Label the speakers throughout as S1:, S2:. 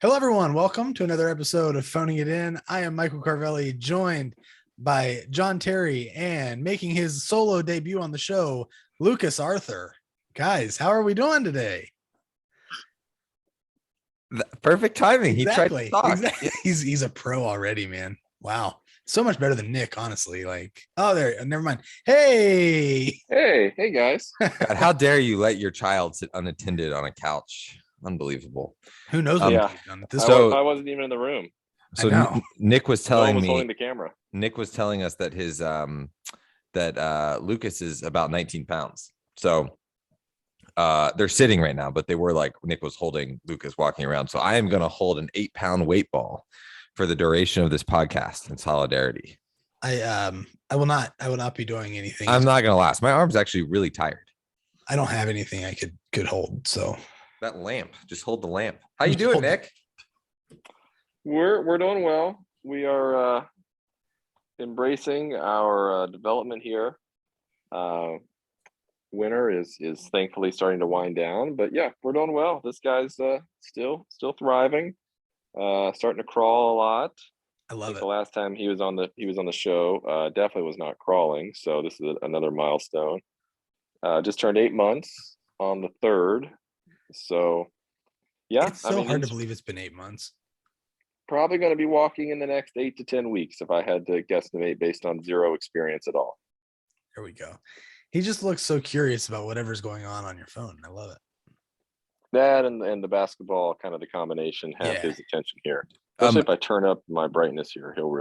S1: Hello, everyone. Welcome to another episode of Phoning It In. I am Michael Carvelli, joined by John Terry, and making his solo debut on the show, Lucas Arthur. Guys, how are we doing today?
S2: Perfect timing. He tried to
S1: Exactly.
S2: talk.
S1: Exactly. He's a pro already, man. Wow. So much better than Nick, honestly. Never mind. Hey.
S3: Hey guys.
S2: God, how dare you let your child sit unattended on a couch? Unbelievable.
S1: Who knows
S2: Um,
S1: what he's done at this
S3: I,
S1: point?
S2: So-
S3: I wasn't even in the room.
S2: So
S1: I know.
S2: Nick was
S3: No one
S2: telling
S3: was
S2: me,
S3: holding the camera.
S2: Nick was telling us that his Lucas is about 19 pounds. So they're sitting right now, but they were like Nick was holding Lucas walking around. So I am gonna hold an 8-pound weight ball for the duration of this podcast in solidarity.
S1: I will not be doing anything.
S2: I'm not gonna last. My arm's actually really tired.
S1: I don't have anything I could hold. So
S2: That lamp, just hold the lamp. How you
S1: Just
S2: doing,
S1: hold it.
S2: Nick?
S3: We're doing well. We are embracing our development here. Winter is thankfully starting to wind down, but yeah, we're doing well. This guy's still thriving. Starting to crawl a lot.
S1: I
S3: I
S1: love
S3: think
S1: it.
S3: the last time he was on the show, definitely was not crawling. So this is another milestone. Just turned 8 months on the 3rd. So yeah,
S1: It's so hard to
S3: he's
S1: believe it's been 8 months.
S3: probably going to be walking in the next 8 to 10 weeks if I had to guesstimate based on zero experience at all.
S1: There we go. He just looks so curious about whatever's going on your phone. I love it.
S3: That and the basketball, kind of the combination, have
S1: Yeah.
S3: his attention here. Especially
S2: Um,
S3: if I turn up my brightness here, he'll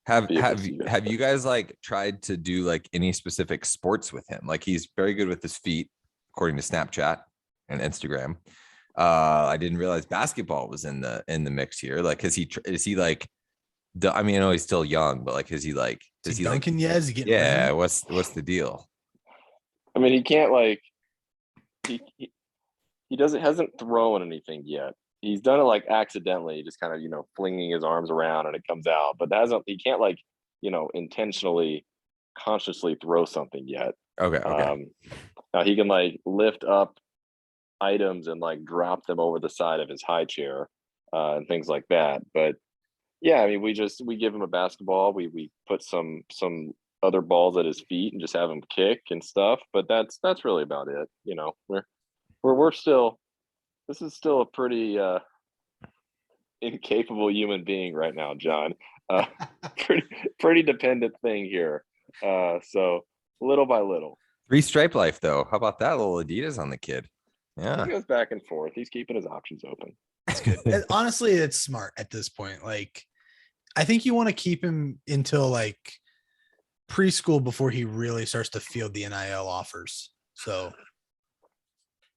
S2: Have
S3: be able to
S2: have
S3: see
S2: you
S3: you.
S2: have you guys like tried to do like any specific sports with him? Like he's very good with his feet, according to Snapchat and Instagram. I didn't realize basketball was in the mix here. Like, is he like? I mean, I know he's still young, but like, is he like?
S1: Is
S2: Does
S1: he
S2: he like?
S1: dunking yet? Is he getting
S2: Yeah.
S1: rim?
S2: What's the deal?
S3: I mean, he can't like he hasn't thrown anything yet. He's done it like accidentally, just kind of flinging his arms around and it comes out. But that hasn't. He can't like intentionally, consciously throw something yet.
S2: Okay.
S3: Now he can like lift up items and like drop them over the side of his high chair and things like that. But yeah, I mean, we give him a basketball. We put some other balls at his feet and just have him kick and stuff. But that's really about it. We're still. This is still a pretty incapable human being right now, John. Pretty dependent thing here. So little by little.
S2: 3-stripe life though. How about that little Adidas on the kid? Yeah.
S3: He goes back and forth. He's keeping his options open.
S1: It's good. Honestly, it's smart at this point. Like, I think you want to keep him until like preschool before he really starts to field the NIL offers. So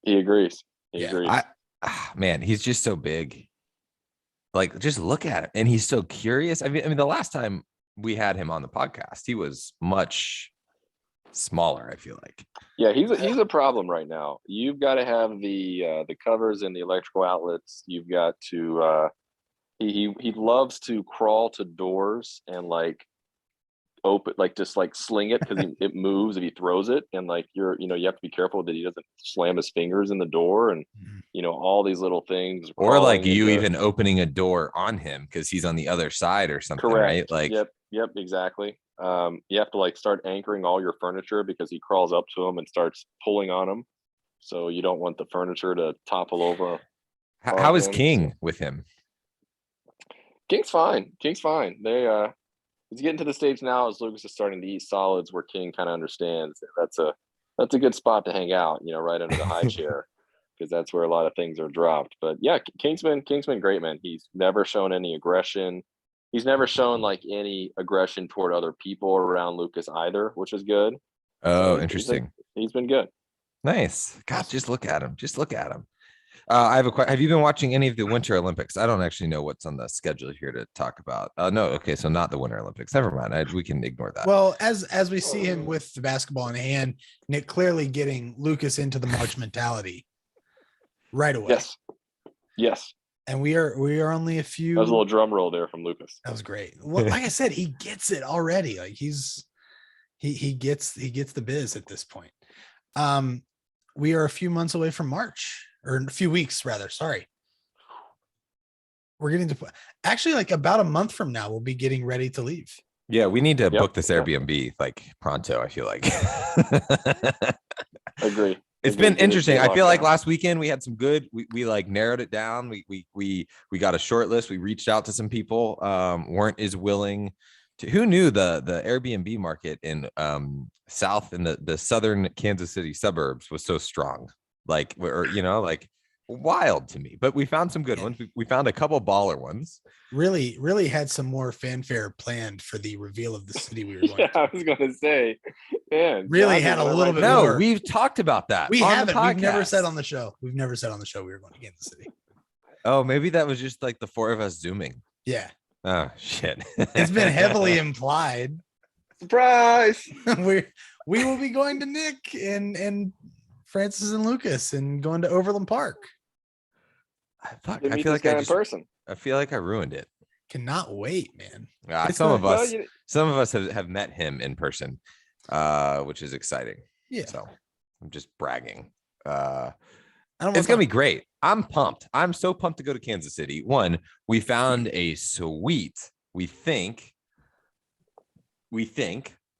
S3: He agrees. He
S1: Yeah,
S3: agrees.
S2: Man, he's just so big. Like, just look at him, and he's so curious. I mean, the last time we had him on the podcast, he was much smaller. I feel like.
S3: Yeah, he's a problem right now. You've got to have the covers and the electrical outlets. You've got to he loves to crawl to doors and like open, like just like sling it because it moves if he throws it, and like you have to be careful that he doesn't slam his fingers in the door and all these little things.
S2: Or like
S3: crawling
S2: you
S3: into-
S2: even opening a door on him because he's on the other side or something,
S3: correct.
S2: right? Like,
S3: Yep, exactly. You have to like start anchoring all your furniture because he crawls up to him and starts pulling on him. So you don't want the furniture to topple over.
S2: how is
S3: him,
S2: King with him?
S3: King's fine. He's getting to the stage now as Lucas is starting to eat solids where King kind of understands that that's a good spot to hang out, right under the high chair, because that's where a lot of things are dropped. But yeah, King's been great, man. He's never shown any aggression. He's never shown like any aggression toward other people around Lucas either, which is good.
S2: Oh,
S3: So
S2: interesting.
S3: He's been good.
S2: Nice. God, just look at him. Just look at him. I have a question. Have you been watching any of the Winter Olympics? I don't actually know what's on the schedule here to talk about. No. Okay. So not the Winter Olympics. Never mind. We can ignore that.
S1: well, as we see him with the basketball in hand, Nick clearly getting Lucas into the March mentality right away.
S3: Yes.
S1: And we are only a few.
S3: That was a little drum roll there from Lucas.
S1: That was great. Well, like I said, he gets it already. Like he gets the biz at this point. We are a few months away from March, or a few weeks rather. Sorry. we're getting to actually like about a month from now, we'll be getting ready to leave.
S2: Yeah, we need to
S3: Yep,
S2: book this
S3: yep.
S2: Airbnb like pronto, I feel like.
S3: Agree.
S2: It's
S3: Agree.
S2: been
S3: Get it
S2: interesting. I feel
S3: locked
S2: like
S3: down.
S2: last weekend we had some good. We like narrowed it down. We got a short list. We reached out to some people. Weren't as willing to. Who knew the Airbnb market in south in the southern Kansas City suburbs was so strong? Like, or like wild to me. But we found some good
S1: Yeah.
S2: ones. We found a couple baller ones.
S1: Really had some more fanfare planned for the reveal of the city we were going
S3: Yeah,
S1: to.
S3: I was gonna say, man.
S1: Really
S3: John
S1: had
S3: just
S1: a
S3: went
S1: little
S3: right
S1: bit
S3: to-
S1: more.
S2: No, we've talked about that.
S1: We
S2: on the
S1: haven't. We've never said
S2: podcast.
S1: on the show. We've never said on the show we were going to Kansas City.
S2: Oh, maybe that was just like the four of us zooming.
S1: Yeah.
S2: Oh shit.
S1: It's been heavily implied.
S3: Surprise!
S1: We will be going to Nick and Francis and Lucas and going to Overland Park.
S2: Fuck,
S3: To
S2: I
S3: meet
S2: feel
S3: this
S2: like I
S3: guy in
S2: just
S3: person.
S2: I feel like I ruined it.
S1: Cannot wait, man. It's
S2: Some of
S1: not-
S3: Well,
S2: us have met him in person, which is exciting.
S1: Yeah.
S2: So I'm just bragging.
S1: I don't
S2: It's gonna be great. I'm pumped. I'm so pumped to go to Kansas City. One, we found a sweet, we think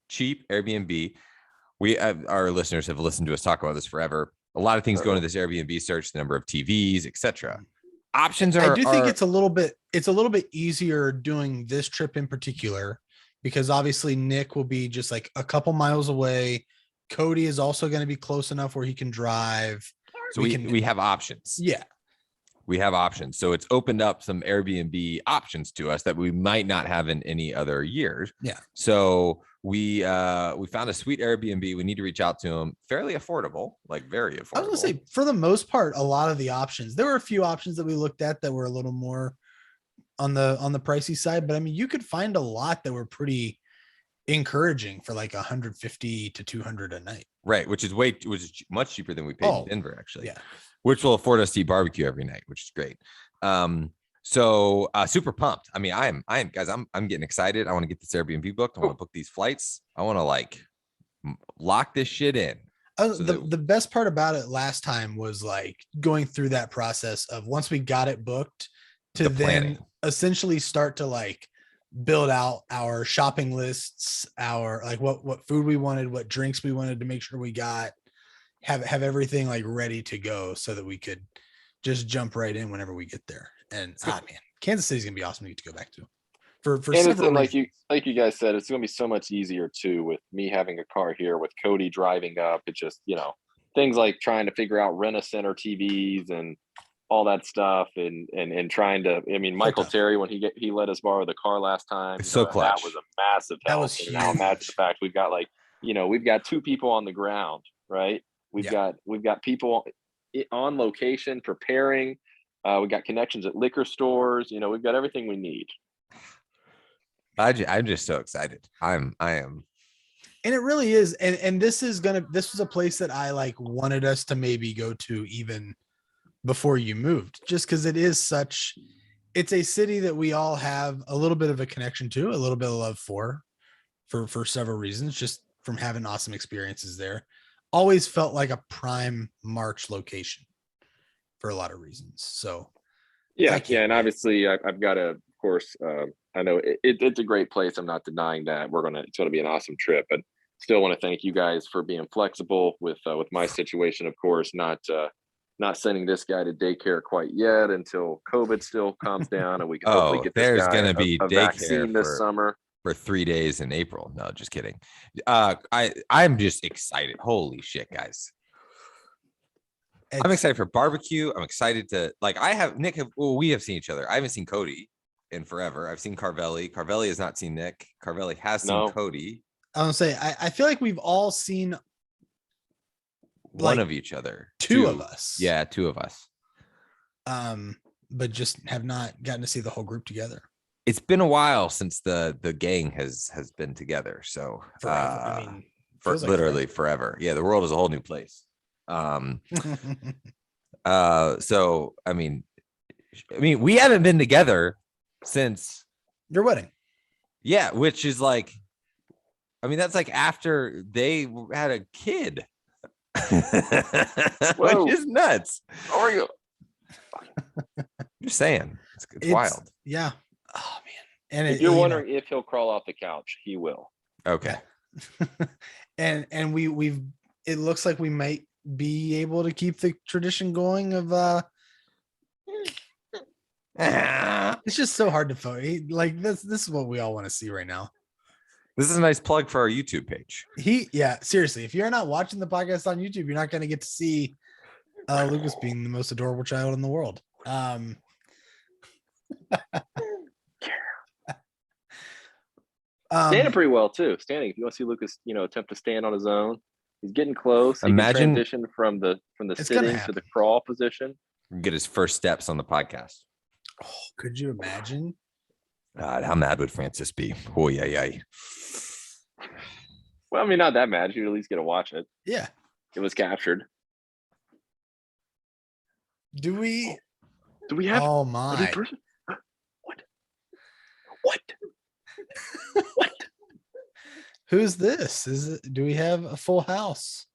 S2: cheap Airbnb. Our listeners have listened to us talk about this forever. A lot of things go into this Airbnb search, the number of TVs, etc. Options are.
S1: I do think it's a little bit easier doing this trip in particular because obviously Nick will be just like a couple miles away. Cody is also going to be close enough where he can drive.
S2: So we have options.
S1: Yeah.
S2: We have options. So it's opened up some Airbnb options to us that we might not have in any other years.
S1: Yeah.
S2: So we found a sweet Airbnb. We need to reach out to them. Fairly affordable, like very affordable.
S1: I was gonna say, for the most part, a lot of the options. There were a few options that we looked at that were a little more on the pricey side, but I mean, you could find a lot that were pretty encouraging for like 150 to 200 a night.
S2: Right, which is much cheaper than we paid in Denver, actually.
S1: Yeah.
S2: Which will afford us to eat barbecue every night, which is great. So super pumped. I mean, I'm guys, I'm getting excited. I want to get this Airbnb booked. I want to book these flights. I want to like lock this shit in. So
S1: The best part about it last time was like going through that process of once we got it booked to then essentially start to like build out our shopping lists, our like what food we wanted, what drinks we wanted to make sure we got, have everything like ready to go so that we could just jump right in whenever we get there. And man, Kansas City's gonna be awesome to get to go back to. For
S3: and
S1: several
S3: like you guys said, it's gonna be so much easier too with me having a car here, with Cody driving up. It's just things like trying to figure out rent-a-center TVs and all that stuff, and trying to. I mean, Michael Terry, when he let us borrow the car last time,
S2: it's so clutch.
S3: That was a massive help.
S1: That was huge.
S3: Now imagine the fact we've got we've got two people on the ground, right? We've got people on location preparing. We got connections at liquor stores. We've got everything we need.
S2: I'm just so excited. I am.
S1: And it really is. And this was a place that I like wanted us to maybe go to even before you moved, just because it's a city that we all have a little bit of a connection to, a little bit of love for several reasons, just from having awesome experiences there. Always felt like a prime March location for a lot of reasons. So
S3: yeah. And obviously I've got of course, I know it's a great place. I'm not denying that. It's going to be an awesome trip, but still want to thank you guys for being flexible with my situation. Of course, not sending this guy to daycare quite yet until COVID still calms down and we can hopefully get this
S2: there's
S3: guy
S2: going to be
S3: a vaccine this summer.
S2: For 3 days in April. No, just kidding. I'm just excited. Holy shit, guys. I'm excited for barbecue. I'm excited to we have seen each other. I haven't seen Cody in forever. I've seen Carvelli. Carvelli has not seen Nick. Carvelli has seen Cody.
S1: I was gonna say, I feel like we've all seen
S2: one of each other.
S1: Two of us.
S2: Yeah, two of us.
S1: But just have not gotten to see the whole group together.
S2: It's been a while since the gang has been together. So
S1: forever. I mean,
S2: for literally forever. Yeah, the world is a whole new place. So I mean, we haven't been together since
S1: your wedding.
S2: Yeah, which is like, that's like after they had a kid. Which is nuts.
S3: How are you?
S2: Just saying, it's It's wild.
S1: Yeah. Oh man. And
S3: If you're wondering if he'll crawl off the couch, he will.
S2: Okay.
S1: and we've it looks like we might be able to keep the tradition going of it's just so hard to vote. Like this is what we all want to see right now.
S2: This is a nice plug for our YouTube page.
S1: Seriously, if you're not watching the podcast on YouTube, you're not going to get to see Lucas being the most adorable child in the world.
S3: Standing pretty well too. Standing. If you want to see Lucas, attempt to stand on his own, he's getting close. He
S2: Imagine-
S3: can transition from the sitting to the crawl position.
S2: Get his first steps on the podcast.
S1: Oh, could you imagine?
S2: God, how mad would Francis be? Oh yeah.
S3: Well, I mean, not that mad. You'd at least get to watch it.
S1: Yeah.
S3: It was captured.
S1: Do we
S3: have
S1: oh
S3: a
S1: my
S3: new person? What?
S1: Who's this? Do we have a full house?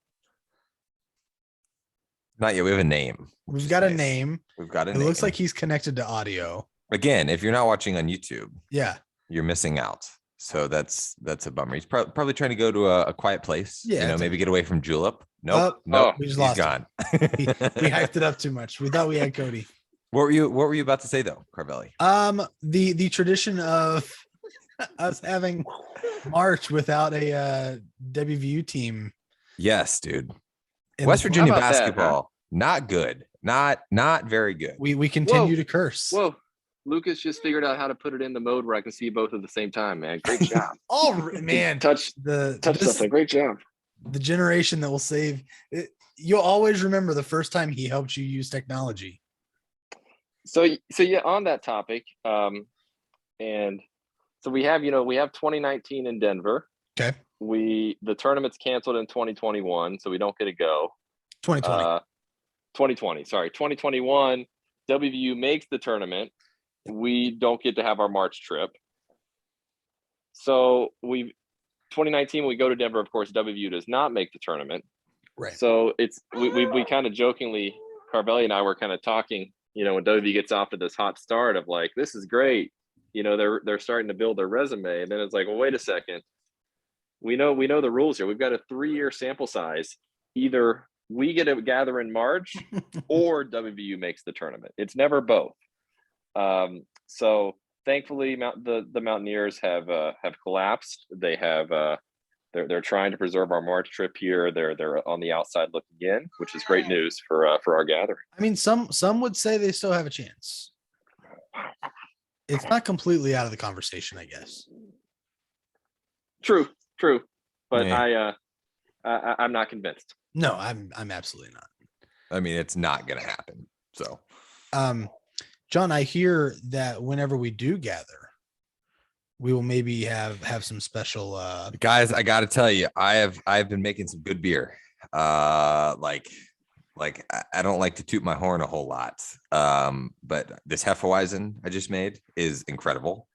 S2: Not yet. We have a name.
S1: We've got a name.
S2: We've got a
S1: It
S2: name.
S1: looks like he's connected to audio.
S2: Again, if you're not watching on YouTube,
S1: Yeah.
S2: you're missing out. So that's a bummer. He's probably trying to go to a quiet place.
S1: Yeah,
S2: Maybe get away from Julep. Nope.
S1: we just
S2: He's
S1: lost
S2: gone.
S1: we hyped it up too much. We thought we had Cody.
S2: What were you about to say though, Carvelli?
S1: The tradition of us having March without a WVU team.
S2: Yes, dude.
S1: in
S2: West
S1: the-
S2: Virginia
S3: How about that,
S2: basketball, not good. Not very good.
S1: We continue
S3: Whoa.
S1: to curse.
S3: Whoa. Lucas just figured out how to put it in the mode where I can see both at the same time, man. Great job.
S1: Oh man,
S3: touch
S1: this-
S3: something. Great job.
S1: the generation that will save it, you'll always remember the first time he helped you use technology.
S3: So yeah, on that topic, and so we have 2019 in Denver.
S1: Okay.
S3: The tournament's canceled in 2021, so we don't get to go.
S1: 2020.
S3: 2020, sorry, 2021. WVU makes the tournament. We don't get to have our March trip. So 2019 we go to Denver. Of course, WVU does not make the tournament.
S1: Right.
S3: So we kind of jokingly, Carvelli and I were kind of talking, when WVU gets off to this hot start of like, this is great. They're starting to build their resume. And then it's like, well, wait a second. We know the rules here. We've got a 3-year sample size. Either we get to gather in March or WVU makes the tournament. It's never both. So thankfully the Mountaineers have collapsed. They have, they're trying to preserve our March trip here. They're on the outside looking in, which is great news for our gathering.
S1: I mean, some would say they still have a chance. It's not completely out of the conversation, I guess.
S3: True. But
S2: Yeah.
S3: I'm not convinced.
S1: No, I'm absolutely not.
S2: I mean, it's not gonna happen. So
S1: John, I hear that whenever we do gather, we will maybe have some special
S2: guys, I gotta tell you, I've been making some good beer. Like I don't like to toot my horn a whole lot. But this Hefeweizen I just made is incredible.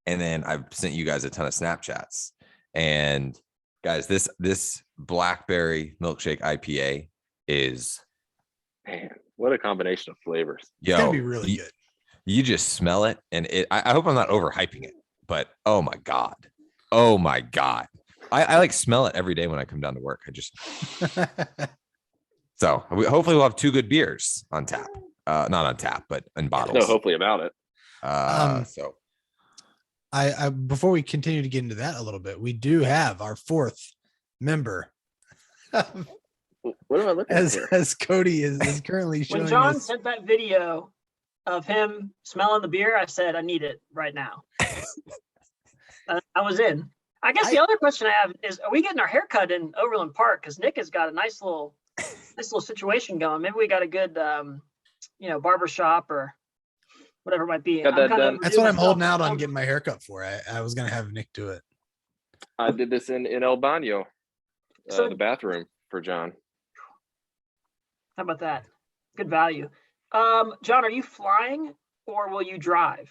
S2: And then I've sent you guys a ton of Snapchats. And guys, this blackberry milkshake IPA is,
S3: Man, what a combination of flavors.
S1: it's gonna be
S2: yo,
S1: really good.
S2: you just smell it, and I hope I'm not overhyping it, but oh my god, I like smell it every day when I come down to work. So hopefully we'll have 2 good beers on tap, not on tap, but in bottles.
S3: No, hopefully about it.
S2: So
S1: I before we continue to get into that a little bit, we do have our 4th member.
S3: What am I looking at
S1: as
S3: here?
S1: as Cody is currently showing
S4: When John
S1: us.
S4: sent that video of him smelling the beer, I said, I need it right now. I was in. I guess the other question I have is, are we getting our haircut in Overland Park? Because Nick has got a nice little situation going. Maybe we got a good, barber shop or whatever it might be.
S3: Got that
S4: kinda
S3: done.
S1: That's what I'm
S4: myself.
S1: holding out on getting my haircut for. I was gonna have Nick do it.
S3: I did this in El Baño,
S4: So-
S3: the bathroom for John.
S4: How about that? Good value. John, are you flying or will you drive?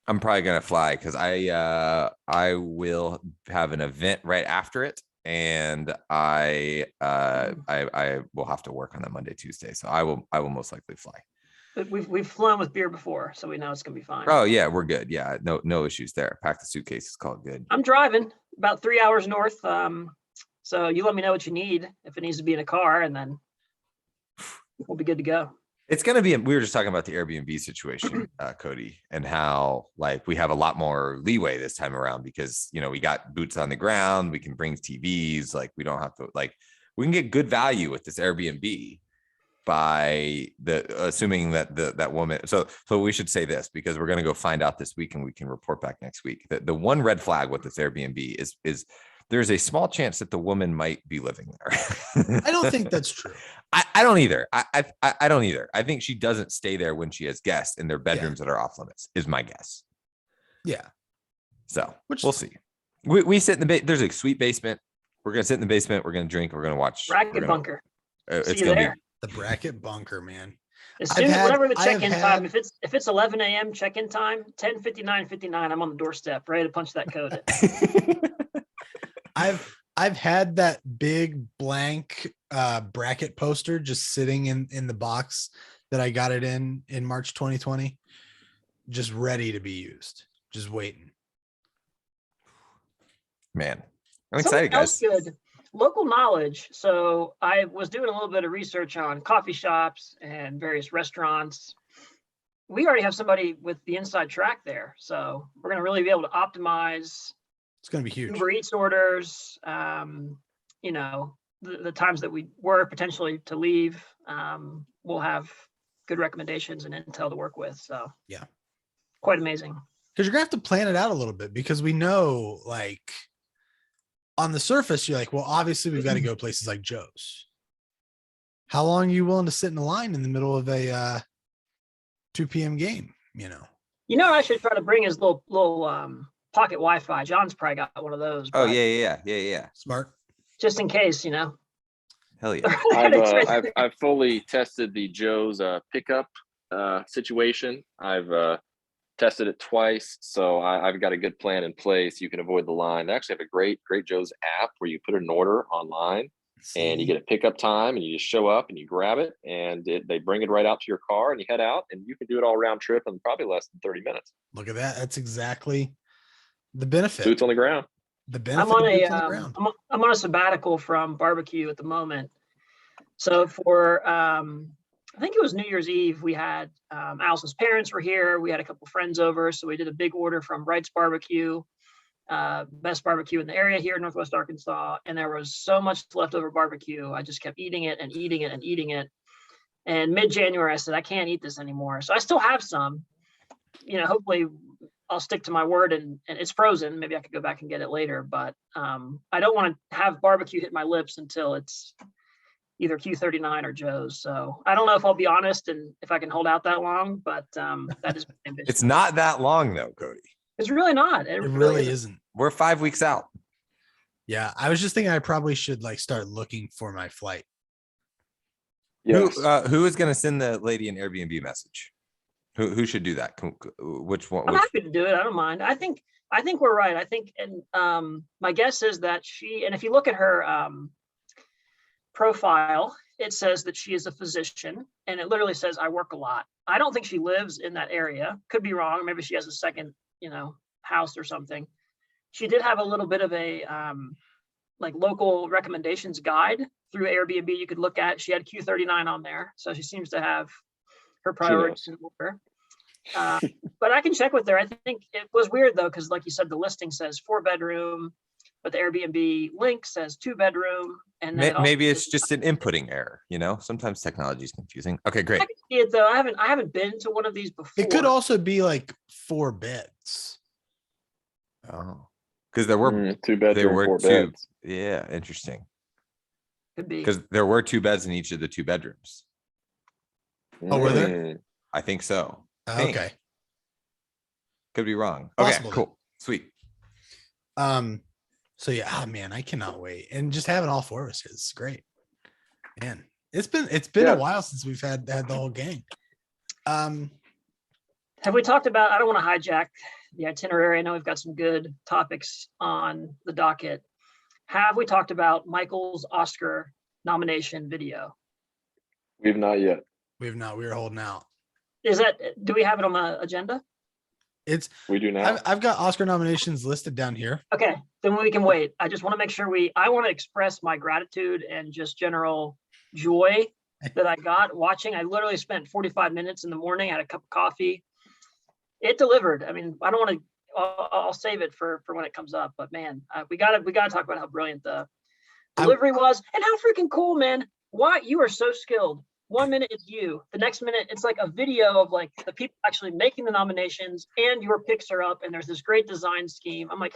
S2: I'm probably gonna fly because I will have an event right after it, and I will have to work on that Monday, Tuesday. So I will most likely fly.
S4: we've flown with beer before, so we know it's gonna be fine.
S2: Oh yeah, we're good. Yeah, no issues there. Pack the suitcases, call it good.
S4: I'm driving about 3 hours north. So you let me know what you need if it needs to be in a car, and then we'll be good to go.
S2: It's gonna be. We were just talking about the Airbnb situation, Cody, and how like we have a lot more leeway this time around because we got boots on the ground. We can bring TVs. Like we don't have to we can get good value with this Airbnb by assuming that that woman. So we should say this because we're gonna go find out this week and we can report back next week. The one red flag with this Airbnb is there's a small chance that the woman might be living there.
S1: I don't think that's true.
S2: I don't either. I don't either. I think she doesn't stay there when she has guests in their bedrooms that are off limits, is my guess.
S1: Yeah.
S2: So we'll see. We sit in the there's a sweet basement. We're gonna sit in the basement. We're gonna drink. We're gonna watch.
S4: Bracket bunker.
S2: It's gonna be
S1: the bracket bunker, man.
S4: As soon as whatever the check-in time, if it's 11 a.m. check-in time, 10:59:59, I'm on the doorstep, ready to punch that code in.
S1: I've had that big blank bracket poster just sitting in the box that I got it in March 2020, just ready to be used, just waiting.
S2: Man, I'm excited, guys.
S4: Good. Local knowledge. So I was doing a little bit of research on coffee shops and various restaurants. We already have somebody with the inside track there, so we're going to really be able to optimize.
S1: It's going to be huge.
S4: Uber Eats orders, the times that we were potentially to leave. We'll have good recommendations and intel to work with. So
S1: yeah,
S4: quite amazing.
S1: Because you're going to have to plan it out a little bit because we know like on the surface, you're like, well, obviously we've got to go places like Joe's. How long are you willing to sit in a line in the middle of a 2 p.m. game? What
S4: I should try to bring his little pocket Wi-Fi. John's probably got one of those.
S2: Oh yeah.
S1: Smart.
S4: Just in case,
S2: Hell yeah.
S3: I've fully tested the Joe's pickup situation. I've tested it twice, so I've got a good plan in place. You can avoid the line. They actually have a great Joe's app where you put an order online and you get a pickup time and you just show up and you grab it and they bring it right out to your car and you head out and you can do it all round trip in probably less than 30 minutes.
S1: Look at that. That's exactly the benefit.
S3: Boots on the ground.
S1: The benefit.
S4: I'm on a sabbatical from barbecue at the moment. So for I think it was New Year's Eve, we had Allison's parents were here. We had a couple friends over, so we did a big order from Wright's Barbecue, best barbecue in the area here in Northwest Arkansas. And there was so much leftover barbecue. I just kept eating it and eating it and eating it. And mid-January, I said, I can't eat this anymore. So I still have some. Hopefully I'll stick to my word and it's frozen. Maybe I could go back and get it later, but I don't want to have barbecue hit my lips until it's either Q39 or Joe's. So I don't know if I'll be honest and if I can hold out that long, but that is my ambition.
S2: It's not that long though, Cody.
S4: It's really not.
S1: It really isn't.
S2: We're 5 weeks out.
S1: Yeah. I was just thinking I probably should start looking for my flight.
S3: Yes.
S2: Who is going to send the lady an Airbnb message? Who should do that? Which one?
S4: I'm happy to do it. I don't mind. I think we're right. I think, and my guess is that and if you look at her profile, it says that she is a physician, and it literally says, I work a lot. I don't think she lives in that area. Could be wrong. Maybe she has a second, house or something. She did have a little bit of a local recommendations guide through Airbnb you could look at. She had Q39 on there, so she seems to have her priorities in order. But I can check with her. I think it was weird though, because like you said, the listing says 4-bedroom, but the Airbnb link says 2-bedroom. And then
S2: maybe it's just an inputting error. Sometimes technology is confusing. Okay, great.
S4: I can see it though. I haven't been to one of these before.
S1: It could also be 4 beds.
S2: Oh, because there were
S3: 2-bedroom, 4 beds.
S2: Yeah, interesting.
S4: Could be
S2: because there were 2 beds in each of the 2 bedrooms.
S1: Oh, were there?
S2: I think so.
S1: Okay.
S2: Could be wrong.
S1: Possible.
S2: Okay, cool. Sweet.
S1: So yeah, man, I cannot wait. And just having all 4 of us is great. Man, it's been a while since we've had the whole gang.
S4: Have we talked about, I don't want to hijack the itinerary. I know we've got some good topics on the docket. Have we talked about Michael's Oscar nomination video?
S3: We've not yet.
S1: We have not. We were holding out.
S4: Do we have it on the agenda?
S3: We do now.
S1: I've got Oscar nominations listed down here.
S4: Okay, then we can wait. I just want to make sure I want to express my gratitude and just general joy that I got watching. I literally spent 45 minutes in the morning, had a cup of coffee. It delivered. I mean, I don't want to, I'll save it for when it comes up, but man, we gotta talk about how brilliant the delivery was and how freaking cool, man. Why you are so skilled. 1 minute it's you, the next minute it's like a video of like the people actually making the nominations and your picks are up and there's this great design scheme. I'm like,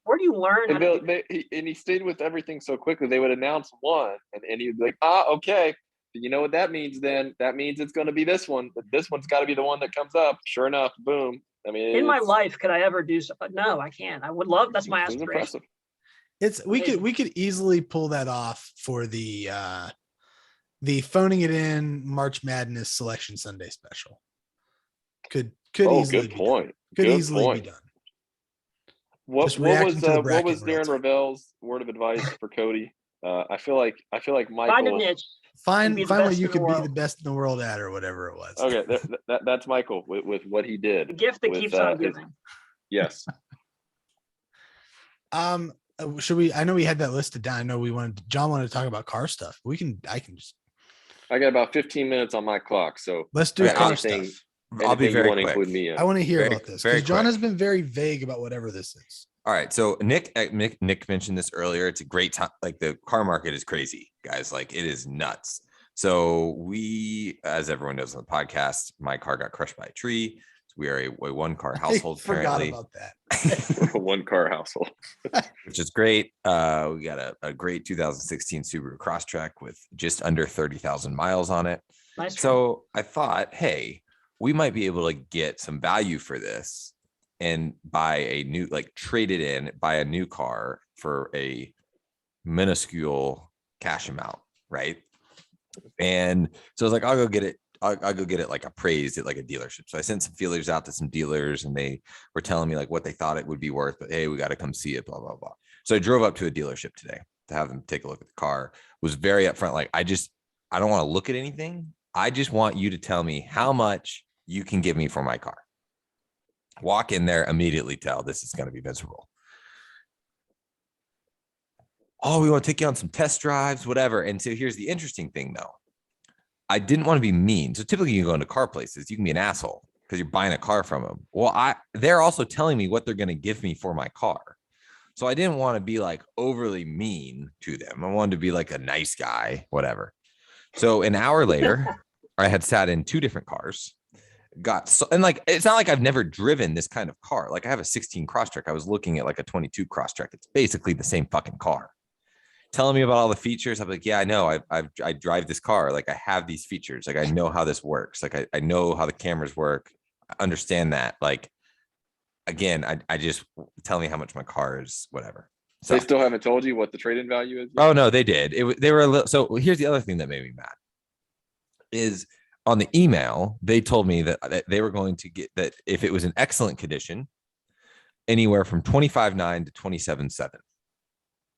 S4: where do you learn?
S3: And he stayed with everything so quickly. They would announce one and he'd be like, okay, you know what that means then? That means it's going to be this one, but this one's got to be the one that comes up. Sure enough, boom. I mean,
S4: in my life, could I ever do so? No, I can't. I would love, that's my aspiration.
S1: We could easily pull that off for the Phoning It In March Madness Selection Sunday special. Could easily
S3: good point.
S1: Could easily be done.
S3: What was Darren Ravel's word of advice for Cody? I feel like Michael.
S4: Find a niche.
S1: Find what you could be the best in the world at, or whatever it was.
S3: Okay, that's Michael with what he did.
S4: The gift that keeps on giving.
S3: Yes.
S1: Should we? I know we had that listed down. I know John wanted to talk about car stuff. I
S3: got about 15 minutes on my clock, so
S1: let's do car stuff.
S2: I'll be very quick.
S3: Include me in.
S1: I want to hear about this because John has been very vague about whatever this is.
S2: All right, so Nick mentioned this earlier. It's a great time. Like the car market is crazy, guys. Like it is nuts. So we, as everyone knows on the podcast, my car got crushed by a tree. We are a one car household.
S1: I forgot about that.
S3: One car household,
S2: which is great. We got a great 2016 Subaru Crosstrek with just under 30,000 miles on it.
S4: Nice.
S2: So I thought, hey, we might be able to get some value for this and trade it in, buy a new car for a minuscule cash amount, right? And so I was like, I'll go get it. I'll go get it like appraised at like a dealership. So I sent some feelers out to some dealers and they were telling me like what they thought it would be worth, but hey, we got to come see it, blah, blah, blah. So I drove up to a dealership today to have them take a look at the car. Was very upfront. Like, I don't want to look at anything. I just want you to tell me how much you can give me for my car. Walk in there, immediately tell this is going to be miserable. Oh, we want to take you on some test drives, whatever. And so here's the interesting thing though. I didn't want to be mean. So typically you go into car places, you can be an asshole because you're buying a car from them. Well, they're also telling me what they're going to give me for my car. So I didn't want to be like overly mean to them. I wanted to be like a nice guy, whatever. So an hour later, I had sat in two different cars. And like, it's not like I've never driven this kind of car. Like I have a 16 Crosstrek. I was looking at like a 22 Crosstrek. It's basically the same fucking car. Telling me about all the features. I'm like, yeah, I know. I drive this car. Like I have these features. Like I know how this works. Like I know how the cameras work. I understand that. Like, again, I just tell me how much my car is, whatever. So
S3: they still haven't told you what the trade-in value is yet?
S2: Oh no, they did. They were a little. So here's the other thing that made me mad is on the email, they told me that they were going to get that if it was in excellent condition, anywhere from 25.9 to 27.7.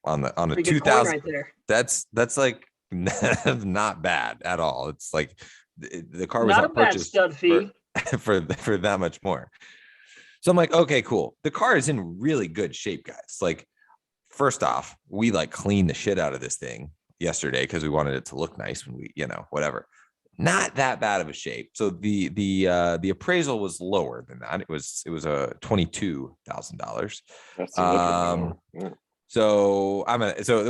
S2: On a 2000
S4: right there.
S2: That's like not bad at all. It's like the car was
S4: not purchased stud fee
S2: for that much more. So I'm like, okay, cool. The car is in really good shape, guys. Like, first off, we like cleaned the shit out of this thing yesterday because we wanted it to look nice when we, whatever. Not that bad of a shape. So the appraisal was lower than that. It was a $22,000. So so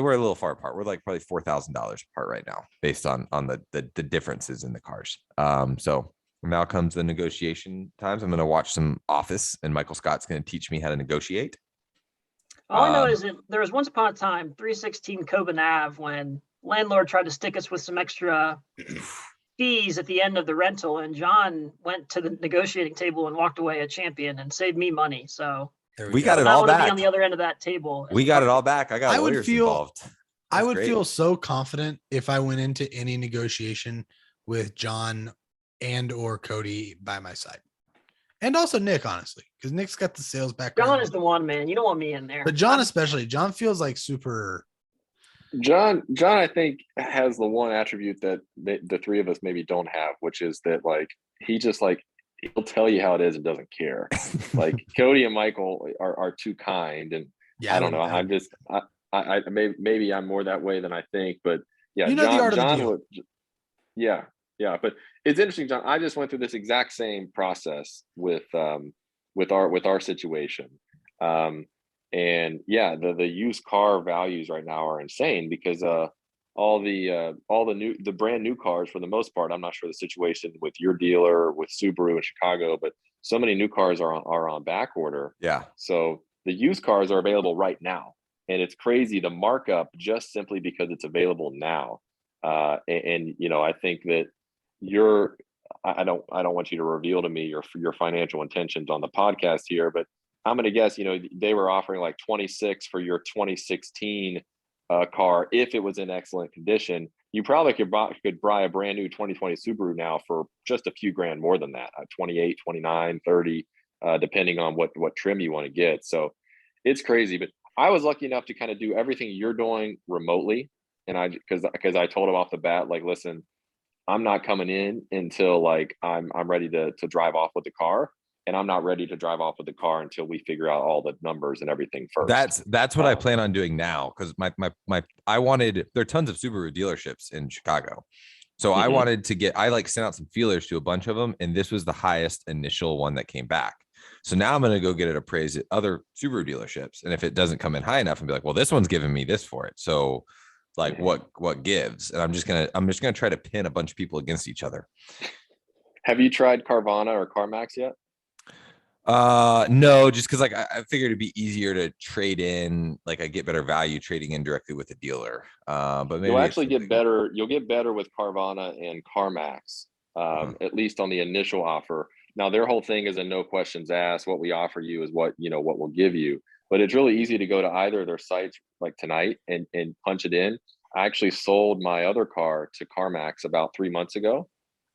S2: we're a little far apart. We're like probably $4,000 apart right now, based on the differences in the cars. So now comes the negotiation times. I'm going to watch some Office, and Michael Scott's going to teach me how to negotiate.
S4: All I know is that there was once upon a time 316 Coben Ave when landlord tried to stick us with some extra fees at the end of the rental, and John went to the negotiating table and walked away a champion and saved me money. So.
S2: We got it all back.
S4: On the other end of that table.
S2: We got it all back. I would feel
S1: so confident if I went into any negotiation with John and or Cody by my side. And also Nick, honestly, because Nick's got the sales background.
S4: John is the one, man. You don't want me in there.
S1: But John especially. John feels like super.
S3: John, I think, has the one attribute that the three of us maybe don't have, which is that like he just like he'll tell you how it is and doesn't care. Like Cody and Michael are too kind, and
S1: Yeah,
S3: I don't know. I'm just maybe I'm more that way than I think, but yeah,
S1: you know the art of the
S3: John
S1: deal.
S3: would, yeah, yeah. But it's interesting, John. I just went through this exact same process with our situation. And yeah, the used car values right now are insane because all the brand new cars, for the most part, I'm not sure the situation with your dealer with Subaru in Chicago, but so many new cars are on back order.
S2: Yeah.
S3: So the used cars are available right now, and it's crazy the markup just simply because it's available now. And you know, I think that you're I don't want you to reveal to me your financial intentions on the podcast here, but I'm going to guess, you know, they were offering like 26 for your 2016 car. If it was in excellent condition, you probably could buy a brand new 2020 Subaru now for just a few grand more than that, 28, 29, 30, depending on what trim you want to get. So it's crazy, but I was lucky enough to kind of do everything you're doing remotely. And because I told him off the bat, like, listen, I'm not coming in until like I'm ready to drive off with the car, and I'm not ready to drive off with the car until we figure out all the numbers and everything first.
S2: That's what I plan on doing now, because I wanted, there are tons of Subaru dealerships in Chicago. So I wanted to I like sent out some feelers to a bunch of them, and this was the highest initial one that came back. So now I'm going to go get it appraised at other Subaru dealerships. And if it doesn't come in high enough, and be like, well, this one's giving me this for it. So like what gives? And I'm just gonna try to pin a bunch of people against each other.
S3: Have you tried Carvana or CarMax yet?
S2: No, just because like I figured it'd be easier to trade in, like I get better value trading in directly with the dealer. But maybe
S3: you'll actually get better. You'll get better with Carvana and CarMax, at least on the initial offer. Now their whole thing is a no questions asked. What we offer you is what we'll give you. But it's really easy to go to either of their sites like tonight and punch it in. I actually sold my other car to CarMax about 3 months ago.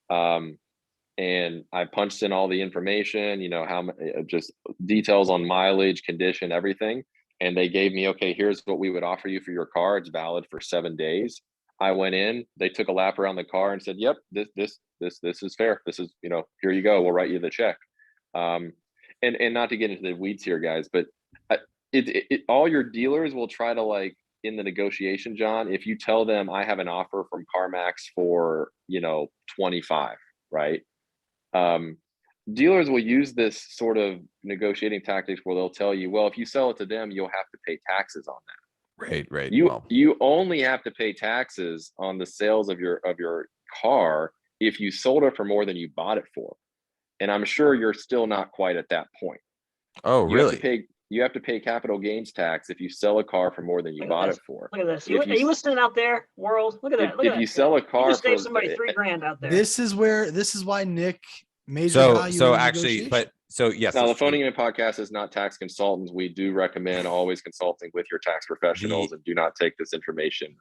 S3: And I punched in all the information, you know, how just details on mileage, condition, everything. And they gave me, okay, here's what we would offer you for your car. It's valid for 7 days. I went in, they took a lap around the car and said, yep, this is fair. This is, you know, here you go. We'll write you the check. And not to get into the weeds here, guys, but all your dealers will try to, like, in the negotiation, John, if you tell them I have an offer from CarMax for, you know, 25, right? Dealers will use this sort of negotiating tactics where they'll tell you, well, if you sell it to them, you'll have to pay taxes on that.
S2: Right.
S3: You only have to pay taxes on the sales of your car if you sold it for more than you bought it for. And I'm sure you're still not quite at that point.
S2: Oh, really?
S3: You have to pay capital gains tax if you sell a car for more than you bought it for.
S4: Look at this. Are you listening out there, world? Look at that.
S3: If you sell a car,
S4: you just save somebody $3,000 out there.
S1: This is why Nick made
S2: so actually, but so yes.
S3: Now the Phoning It In podcast is not tax consultants. We do recommend always consulting with your tax professionals and do not take this information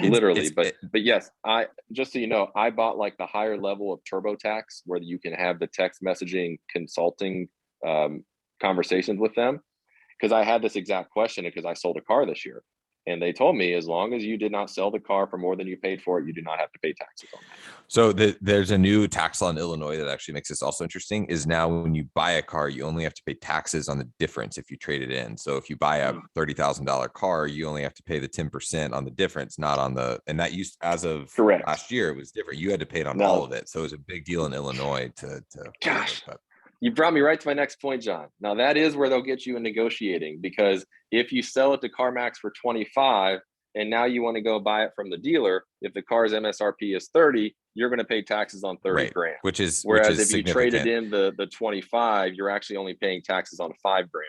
S3: literally. But yes, I just so you know, I bought like the higher level of TurboTax where you can have the text messaging consulting conversations with them, because I had this exact question because I sold a car this year. And they told me, as long as you did not sell the car for more than you paid for it, you do not have to pay taxes on that.
S2: So there's a new tax law in Illinois that actually makes this also interesting, is now when you buy a car, you only have to pay taxes on the difference if you trade it in. So if you buy a $30,000 car, you only have to pay the 10% on the difference, not on the, and that used, as of last year, it was different. You had to pay it on all of it. So it was a big deal in Illinois to
S3: gosh. You brought me right to my next point, John. Now that is where they'll get you in negotiating, because if you sell it to CarMax for 25 and now you want to go buy it from the dealer, if the car's MSRP is 30, you're going to pay taxes on 30 grand. Whereas if you traded in the 25, you're actually only paying taxes on 5 grand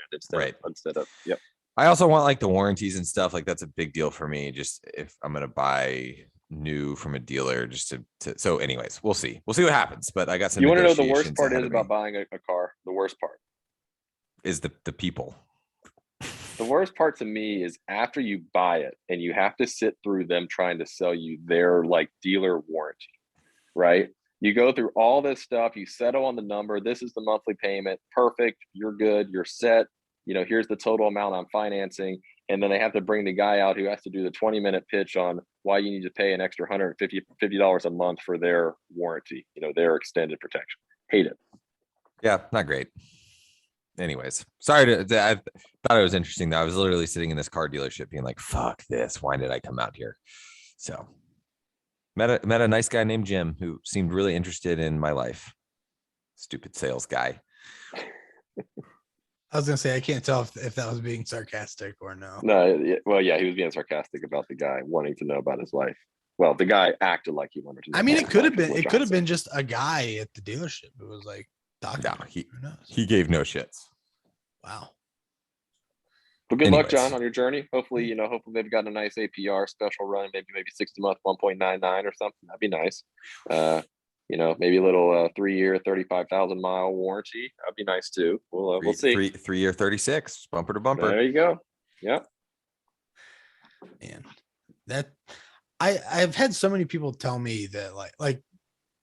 S3: instead of. Yep.
S2: I also want like the warranties and stuff. Like that's a big deal for me. Just if I'm going to buy new from a dealer, just to so anyways, we'll see what happens, but I got some.
S3: You want to know the worst part is about buying a car? The worst part
S2: is the people.
S3: The worst part to me is after you buy it and you have to sit through them trying to sell you their like dealer warranty, right? You go through all this stuff, you settle on the number, this is the monthly payment, perfect, you're good, you're set, you know, here's the total amount I'm financing. and then they have to bring the guy out who has to do the 20-minute pitch on why you need to pay an extra $150 a month for their warranty, their extended protection. Hate it.
S2: Yeah, not great. Anyways, sorry I thought it was interesting though. I was literally sitting in this car dealership being like, fuck this. Why did I come out here? So met a nice guy named Jim who seemed really interested in my life. Stupid sales guy.
S1: I was gonna say I can't tell if that was being sarcastic or no.
S3: No, well, yeah, he was being sarcastic about the guy wanting to know about his life. Well, the guy acted like he wanted to know.
S1: I mean,
S3: about
S1: it
S3: his
S1: could have
S3: life, is
S1: been
S3: what
S1: it
S3: John
S1: could have
S3: said.
S1: been just a guy at the dealership. It was like talking.
S2: No,
S1: Who knows?
S2: he gave no shits.
S1: Wow.
S3: But good luck,
S2: Anyways.
S3: John, on your journey. Hopefully, hopefully they've got a nice APR special run, maybe 60 month 1.99 or something. That'd be nice. Maybe a little 3-year 35,000 mile warranty. That'd be nice too. We'll see.
S2: 3-year 36 bumper to bumper.
S3: There you go. Yep.
S1: Man, that I've had so many people tell me that like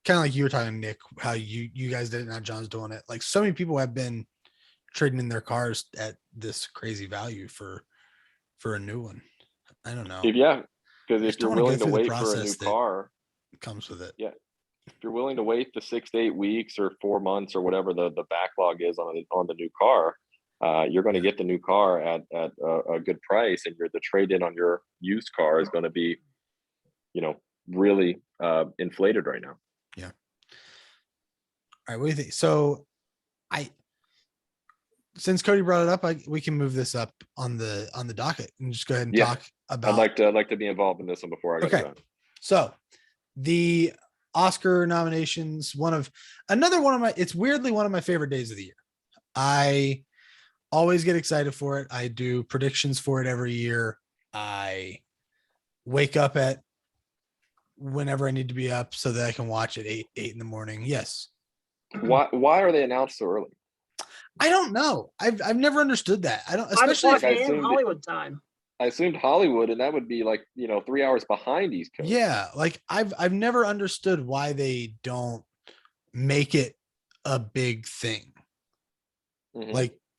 S1: kind of like you were talking, Nick, how you guys did it, now John's doing it. Like so many people have been trading in their cars at this crazy value for a new one. I don't know.
S3: Yeah, because
S1: just
S3: if you're
S1: don't wanna go
S3: willing to
S1: through the
S3: wait for a new
S1: process that-
S3: car,
S1: It comes with it.
S3: yeah, if you're willing to wait the 6 to 8 weeks or 4 months or whatever the backlog is on the new car, you're going to get the new car at a good price, and the trade in on your used car is going to be, really inflated right now.
S1: Yeah. All right. What do you think? So since Cody brought it up, we can move this up on the docket and just go ahead and
S3: Yeah.
S1: talk about.
S3: I'd like to be involved in this one before I go.
S1: Okay. So the Oscar nominations, it's weirdly one of my favorite days of the year. I always get excited for it. I do predictions for it every year. I wake up at whenever I need to be up so that I can watch at 8 in the morning. Yes.
S3: Why are they announced so early?
S1: I don't know. I've never understood that. I don't,
S4: 5
S1: especially
S4: o'clock
S3: I
S4: a.m.
S3: assumed it-
S4: Hollywood time.
S3: I assumed Hollywood, and that would be like 3 hours behind East Coast.
S1: yeah, like I've never understood why they don't make it a big thing.
S3: Mhm.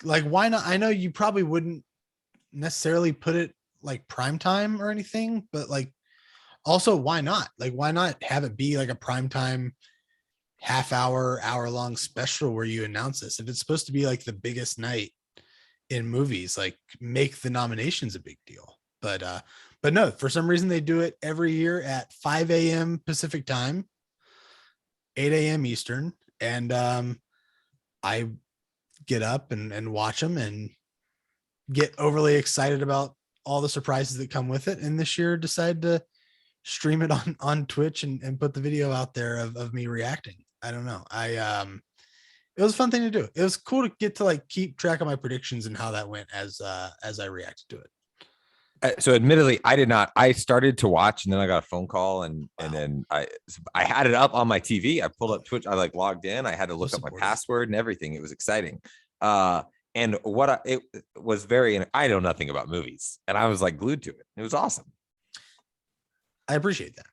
S1: Like why not? I know you probably wouldn't necessarily put it like prime time or anything, but like also why not? Like why not have it be like a prime time hour long special where you announce this? If it's supposed to be like the biggest night in movies, like make the nominations a big deal. But no, for some reason they do it every year at 5 a.m. Pacific time, 8 a.m. Eastern. And I get up and watch them and get overly excited about all the surprises that come with it. And this year decided to stream it on Twitch and put the video out there of me reacting. I don't know. It was a fun thing to do. It was cool to get to like keep track of my predictions and how that went as I reacted to it.
S2: So admittedly, I did not. I started to watch and then I got a phone call and then I had it up on my TV. I pulled up Twitch. I like logged in. I had to look up my password and everything. It was exciting. And it was I know nothing about movies and I was like glued to it. It was awesome.
S1: I appreciate that.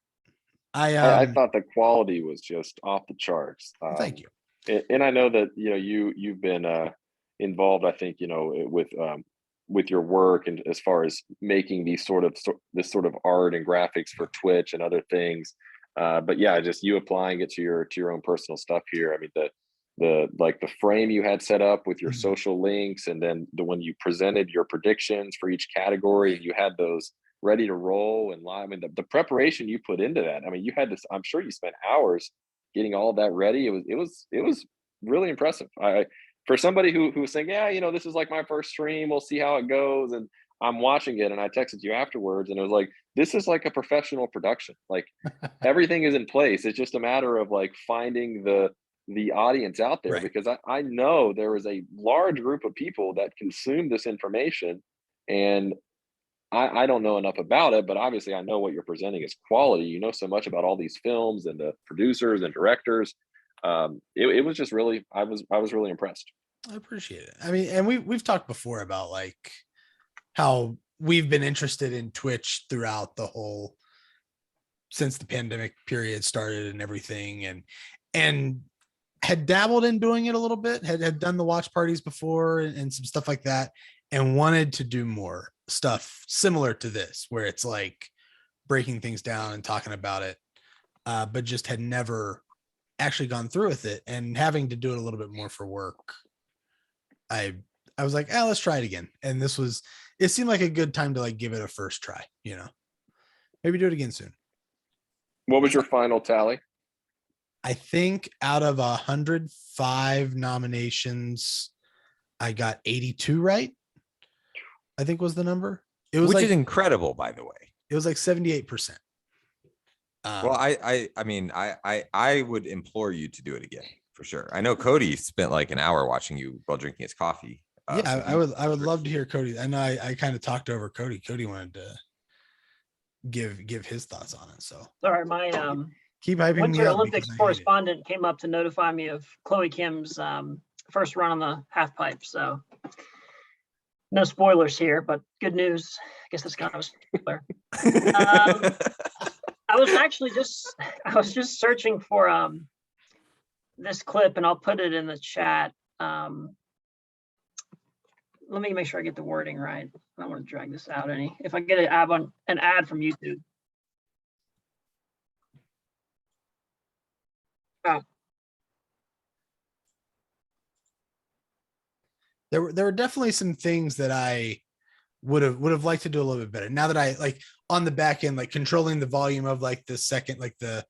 S3: I thought the quality was just off the charts.
S1: Thank you.
S3: And I know that you've been involved. I think with your work and as far as making this sort of art and graphics for Twitch and other things. But yeah, just you applying it to your own personal stuff here. I mean the frame you had set up with your social links, and then when you presented your predictions for each category, you had those ready to roll and live. I mean the preparation you put into that. I mean you had this. I'm sure you spent hours getting all that ready. It was really impressive. For somebody who was saying, yeah, this is like my first stream, we'll see how it goes. And I'm watching it and I texted you afterwards and it was like, this is like a professional production. Like everything is in place. It's just a matter of like finding the audience out there,
S1: Right.
S3: because I know there is a large group of people that consume this information, and I don't know enough about it, but obviously I know what you're presenting is quality. You know so much about all these films and the producers and directors. It was just really, I was really impressed.
S1: I appreciate it. I mean, and we've talked before about like how we've been interested in Twitch throughout since the pandemic period started and everything, and had dabbled in doing it a little bit, had done the watch parties before and some stuff like that. and wanted to do more stuff similar to this, where it's like breaking things down and talking about it, but just had never actually gone through with it, and having to do it a little bit more for work. I was like, let's try it again. And it seemed like a good time to like give it a first try, maybe do it again soon.
S3: What was your final tally?
S1: I think out of 105 nominations, I got 82 right. I think was the number. It was
S2: which is incredible, by the way.
S1: It was like 78%.
S2: Well, I would implore you to do it again for sure. I know Cody spent like an hour watching you while drinking his coffee.
S1: I would love to hear Cody. I know I kind of talked over Cody. Cody wanted to give his thoughts on it. So
S4: sorry, my
S1: keep hyping
S4: Winter
S1: me up.
S4: Olympics correspondent came up to notify me of Chloe Kim's first run on the half pipe. So no spoilers here, but good news. I guess that's kind of a spoiler. I was just searching for this clip, and I'll put it in the chat. Let me make sure I get the wording right. I don't want to drag this out any. If I get an ad from YouTube. Oh.
S1: There were definitely some things that I would have liked to do a little bit better. Now that I like on the back end, like controlling the volume of like the second, like the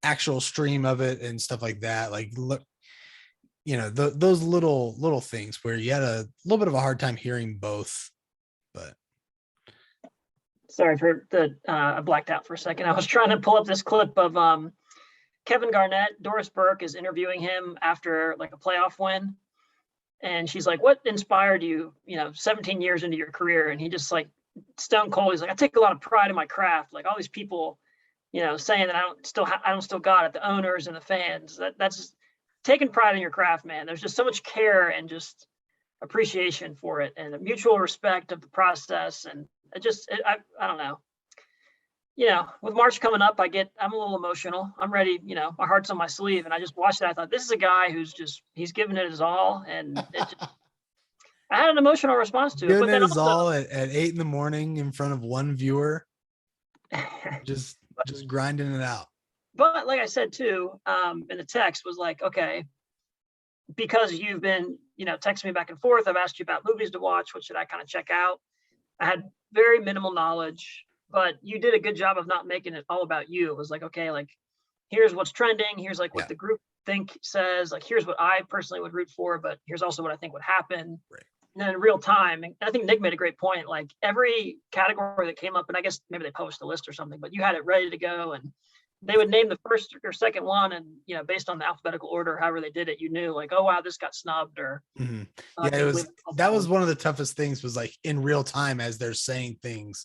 S1: actual stream of it and stuff like that. Like, look, those little things where you had a little bit of a hard time hearing both, but.
S4: Sorry for I blacked out for a second. I was trying to pull up this clip of Kevin Garnett. Doris Burke is interviewing him after like a playoff win. And she's like, what inspired you, 17 years into your career? And he just like stone cold. He's like, I take a lot of pride in my craft. Like all these people, saying that I don't still got it. The owners and the fans, that's taking pride in your craft, man. There's just so much care and just appreciation for it and a mutual respect of the process. And I don't know. With March coming up, I'm a little emotional. I'm ready, my heart's on my sleeve. And I just watched that. I thought, this is a guy he's giving it his all. And I had an emotional response to it.
S1: Giving it his all at 8 a.m. in front of one viewer, just grinding it out.
S4: But like I said, too, in the text was like, okay, because you've been, texting me back and forth, I've asked you about movies to watch. What should I kind of check out? I had very minimal knowledge. But you did a good job of not making it all about you. It was like, okay, like here's what's trending. Here's like what the group says. Like here's what I personally would root for, but here's also what I think would happen.
S1: Right.
S4: And then in real time, and I think Nick made a great point. Like every category that came up, and I guess maybe they published a list or something, but you had it ready to go, and they would name the first or second one, and based on the alphabetical order, however they did it, you knew like, oh wow, this got snubbed, or
S1: that was one of the toughest things. Was like in real time as they're saying things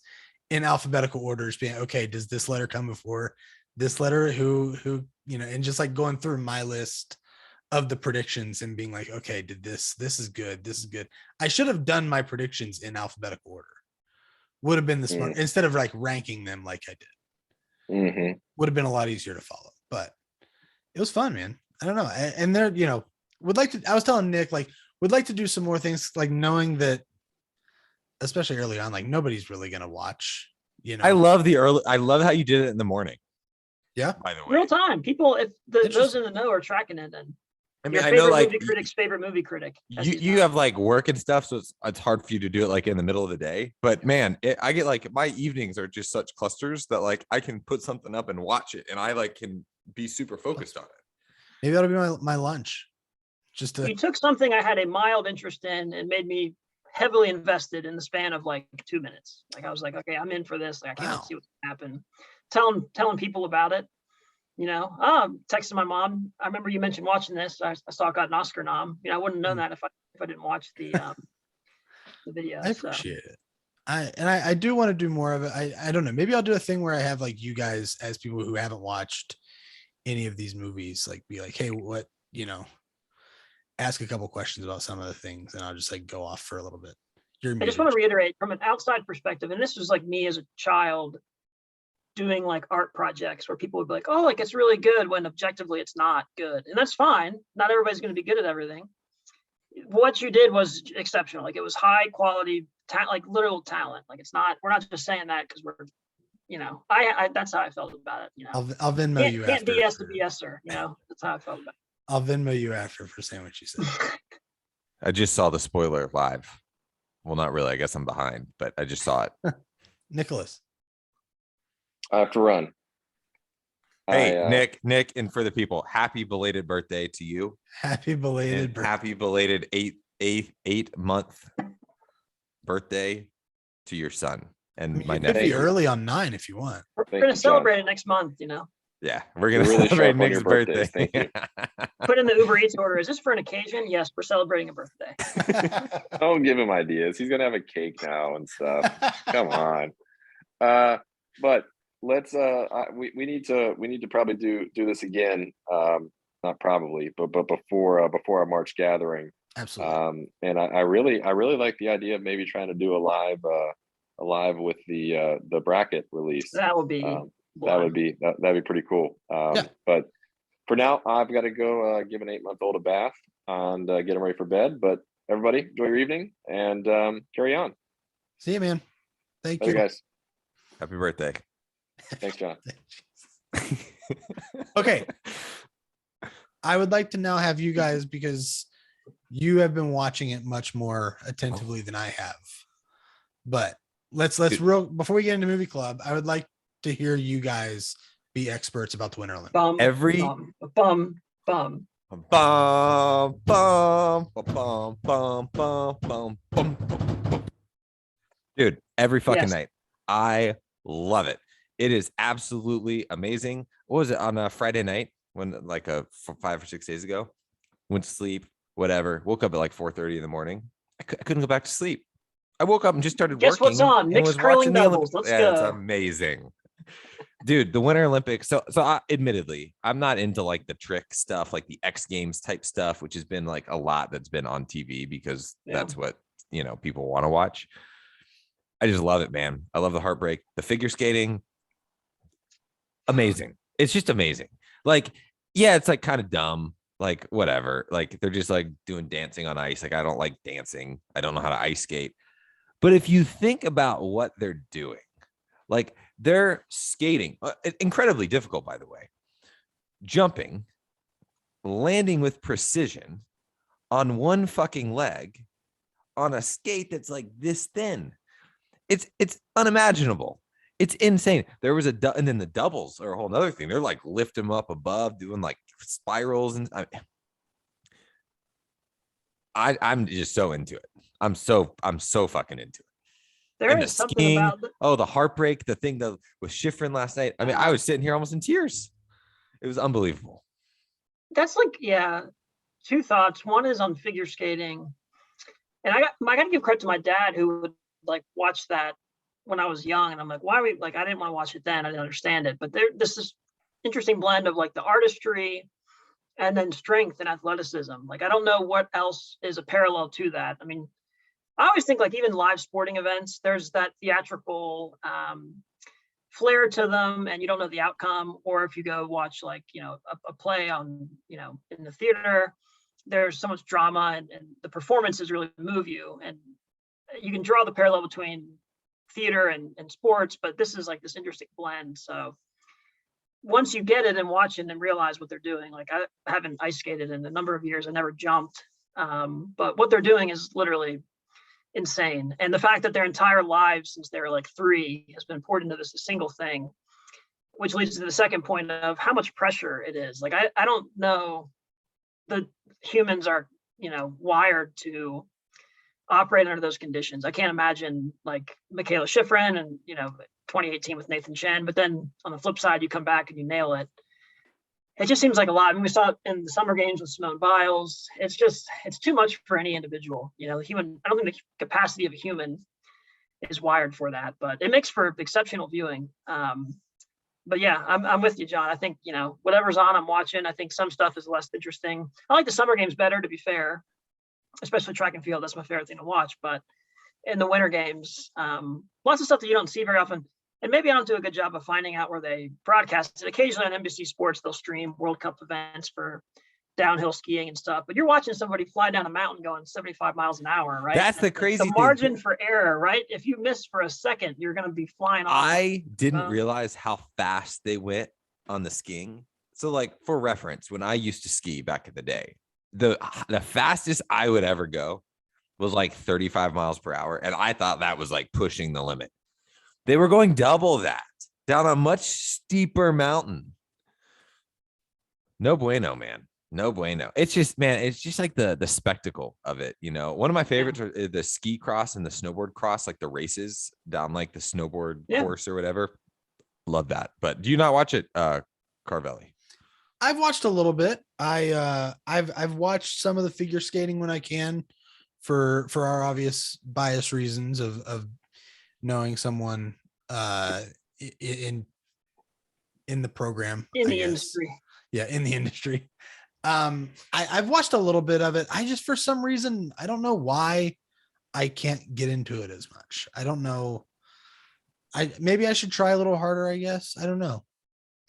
S1: in alphabetical orders, being okay, does this letter come before this letter? Who and just like going through my list of the predictions and being like, okay, this is good. This is good. I should have done my predictions in alphabetical order. Would have been the smart instead of like ranking them like I did.
S3: Mm-hmm.
S1: Would have been a lot easier to follow, but it was fun, man. I don't know. And there, would like to, I was telling Nick, like, would like to do some more things, like knowing that, especially early on, like nobody's really going to watch,
S2: I love how you did it in the morning.
S1: Yeah.
S2: By the way,
S4: real time. People, if those in the know are tracking it, then
S2: I mean,
S4: I know like movie critic's favorite movie critic.
S2: You have like work and stuff, so it's hard for you to do it like in the middle of the day. But man, I get like my evenings are just such clusters that like I can put something up and watch it, and I like can be super focused on it.
S1: Maybe that'll be my lunch.
S4: You took something I had a mild interest in and made me heavily invested in the span of like 2 minutes. Like I was like, okay, I'm in for this. Like I can't see what's happening. Telling people about it. Texting my mom. I remember you mentioned watching this. I saw it got an Oscar nom. I wouldn't have known that if I didn't watch the video.
S1: I appreciate it. I do want to do more of it. I don't know. Maybe I'll do a thing where I have like you guys as people who haven't watched any of these movies, like be like, hey, what, ask a couple questions about some of the things, and I'll just like go off for a little bit.
S4: I just want to reiterate from an outside perspective, and this was like me as a child doing like art projects where people would be like, oh, like it's really good, when objectively it's not good. And that's fine. Not everybody's going to be good at everything. what you did was exceptional. Like it was high quality, like literal talent. Like it's not. We're not just saying that because we're, I that's how I felt about it.
S1: I'll Venmo you
S4: can't
S1: after.
S4: BS to BSer. That's how I felt about it.
S1: I'll Venmo you after for saying what you said.
S2: I just saw the spoiler live. Well, not really. I guess I'm behind, but I just saw it.
S1: Nicholas.
S3: I have to run.
S2: Hey, Nick, and for the people, happy belated birthday to you.
S1: Happy belated
S2: And
S1: birthday.
S2: happy belated eight month birthday to your son and
S1: You
S2: my
S1: could be
S2: nephew.
S1: early on 9 if you want.
S4: We're
S3: Thank
S4: gonna
S3: you, John.
S4: celebrate it next month.
S2: Yeah, we're
S3: You're
S2: gonna
S3: really
S2: celebrate
S3: sharp on
S2: Nick's
S3: your
S2: birthday.
S3: birthdays. Thank you.
S4: Put in the Uber Eats order. Is this for an occasion? Yes, we're celebrating a birthday.
S3: Don't give him ideas. He's gonna have a cake now and stuff. Come on. But let's we need to probably do this again. Not probably, but before our March gathering.
S1: Absolutely.
S3: And I really like the idea of maybe trying to do a live with the bracket release.
S4: That would be.
S3: That'd be pretty cool.
S1: Yeah.
S3: But for now, I've got to go give an 8-month-old a bath and get him ready for bed. But everybody, enjoy your evening and carry on.
S1: See you, man. Thank
S3: Later,
S1: you.
S3: guys.
S2: Happy birthday.
S3: Thanks, John.
S1: Okay. I would like to now have you guys, because you have been watching it much more attentively than I have. But let's before we get into movie club, I would like to hear you guys be experts about the Winter Olympics.
S4: Bum,
S2: Every-
S4: bum.
S2: Bum, bum, bum, bum, bum, bum, bum, bum. Dude, every fucking
S4: Yes.
S2: night. I love it. It is absolutely amazing. What was it on a Friday night when 5 or 6 days ago? Went to sleep, whatever. Woke up at like 4:30 in the morning. I couldn't go back to sleep. I woke up and just started
S4: Guess
S2: working.
S4: what's on?
S2: and
S4: Mixed
S2: was
S4: curling
S2: watching the
S4: doubles.
S2: Olympics.
S4: Let's
S2: Yeah, it's
S4: go.
S2: amazing. Dude, the Winter Olympics. So admittedly, I'm not into like the trick stuff, like the X Games type stuff, which has been like a lot that's been on TV because that's what people want to watch. I just love it, man. I love the heartbreak, the figure skating. Amazing. It's just amazing. Like, yeah, it's like kind of dumb. Like, whatever. Like, they're just like doing dancing on ice. Like, I don't like dancing. I don't know how to ice skate. But if you think about what they're doing, like they're skating, incredibly difficult, by the way, jumping, landing with precision on one fucking leg on a skate that's like this thin. It's unimaginable. It's insane. There was and then the doubles are a whole nother thing. They're like lift them up above, doing like spirals, and I'm just so into it. I'm so fucking into it.
S4: There
S2: And
S4: is
S2: the
S4: something
S2: skiing,
S4: about
S2: the heartbreak, the thing that with Schifrin last night. I mean, I was sitting here almost in tears. It was unbelievable.
S4: that's like, yeah, two thoughts. One is on figure skating, and I got to give credit to my dad who would like watch that when I was young, and I'm like, why are we like? I didn't want to watch it then. I didn't understand it, but this is interesting blend of like the artistry and then strength and athleticism. Like I don't know what else is a parallel to that. I mean, I always think like even live sporting events, there's that theatrical flair to them, and you don't know the outcome. Or if you go watch like a play on in the theater, there's so much drama and the performances really move you, and you can draw the parallel between theater and sports, but this is like this interesting blend. So once you get it and watch it and realize what they're doing, like I haven't ice skated in a number of years, I never jumped, but what they're doing is literally insane. And the fact that their entire lives since they were like 3 has been poured into this single thing, which leads to the second point of how much pressure it is. Like I don't know, the humans are wired to operate under those conditions. I can't imagine like Michaela Schifrin and 2018 with Nathan Chen, but then on the flip side you come back and you nail it. It just seems like a lot. I mean, we saw it in the Summer Games with Simone Biles. It's too much for any individual. I don't think the capacity of a human is wired for that, but it makes for exceptional viewing. But yeah, I'm with you, John. I think, whatever's on, I'm watching. I think some stuff is less interesting. I like the Summer Games better, to be fair, especially track and field. That's my favorite thing to watch. But in the Winter Games, lots of stuff that you don't see very often. And maybe I don't do a good job of finding out where they broadcast it. Occasionally on NBC Sports, they'll stream World Cup events for downhill skiing and stuff, but you're watching somebody fly down a mountain going 75 miles an hour, right?
S2: That's the crazy
S4: the
S2: thing.
S4: margin for error, right? If you miss for a second, you're going to be flying off.
S2: I didn't
S4: Uh,
S2: realize how fast they went on the skiing. So, like, for reference, when I used to ski back in the day, the fastest I would ever go was like 35 miles per hour. And I thought that was like pushing the limit. They were going double that down a much steeper mountain. No bueno, man. No bueno. It's just, man, it's just like the spectacle of it. You know, one of my favorites are the ski cross and the snowboard cross, like the races down like the snowboard course or whatever. Love that. But do you not watch it, Carvelli?
S1: I've watched a little bit. I've watched some of the figure skating when I can, for our obvious bias reasons of knowing someone in the program,
S4: in
S1: I
S4: the
S1: guess.
S4: industry.
S1: Yeah, in the industry. I've watched a little bit of it. I just, for some reason, I don't know why I can't get into it as much. I don't know. Maybe I should try a little harder, I guess. I don't know.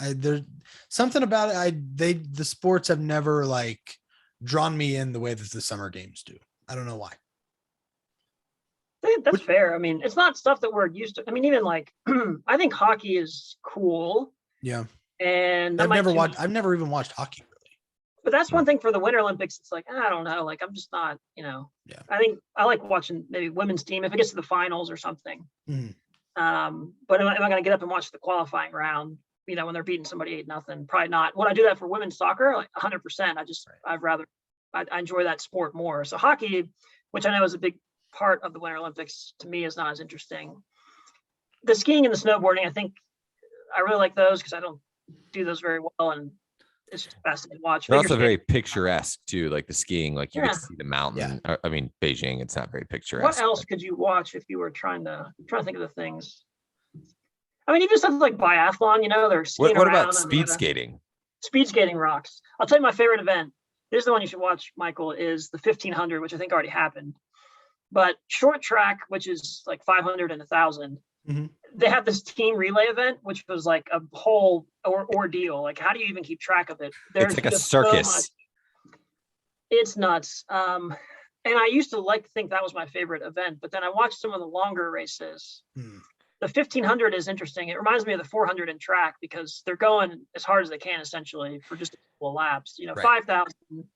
S1: There's something about it. The sports have never like drawn me in the way that the summer games do. I don't know why.
S4: I think that's fair. I mean, it's not stuff that we're used to. I mean, even like, I think hockey is cool.
S1: Yeah.
S4: And
S1: I've never even watched hockey really.
S4: But that's one thing for the Winter Olympics. It's like, I don't know. Like, I'm just not,
S1: Yeah.
S4: I think I like watching maybe women's team if it gets to the finals or something.
S1: Mhm.
S4: But am I going to get up and watch the qualifying round, when they're beating somebody 8-0? Probably not. Would I do that for women's soccer? Like 100%. I enjoy that sport more. So hockey, which I know is a big part of the Winter Olympics, to me is not as interesting. The skiing and the snowboarding, I think I really like those because I don't do those very well, and it's just fascinating to watch.
S2: They're also very picturesque too, like the skiing, like you
S4: Yeah.
S2: can see the mountain. I mean, Beijing, it's not very picturesque.
S4: What else could you watch if you were trying to think of the things? I mean, even stuff like biathlon, they're skiing
S2: What
S4: around
S2: about
S4: and
S2: speed skating?
S4: Speed skating rocks. I'll tell you my favorite event. This is the one you should watch, Michael, is the 1500, which I think already happened. But short track, which is like 500 and 1,000,
S1: Mhm.
S4: they have this team relay event, which was like a whole ordeal. Like, how do you even keep track of it?
S2: It's like a
S4: just so
S2: circus.
S4: much. It's nuts. And I used to think that was my favorite event, but then I watched some of the longer races.
S1: Hmm.
S4: The 1500 is interesting. It reminds me of the 400 in track because they're going as hard as they can essentially for just a couple of laps.
S1: Right.
S4: 5,000,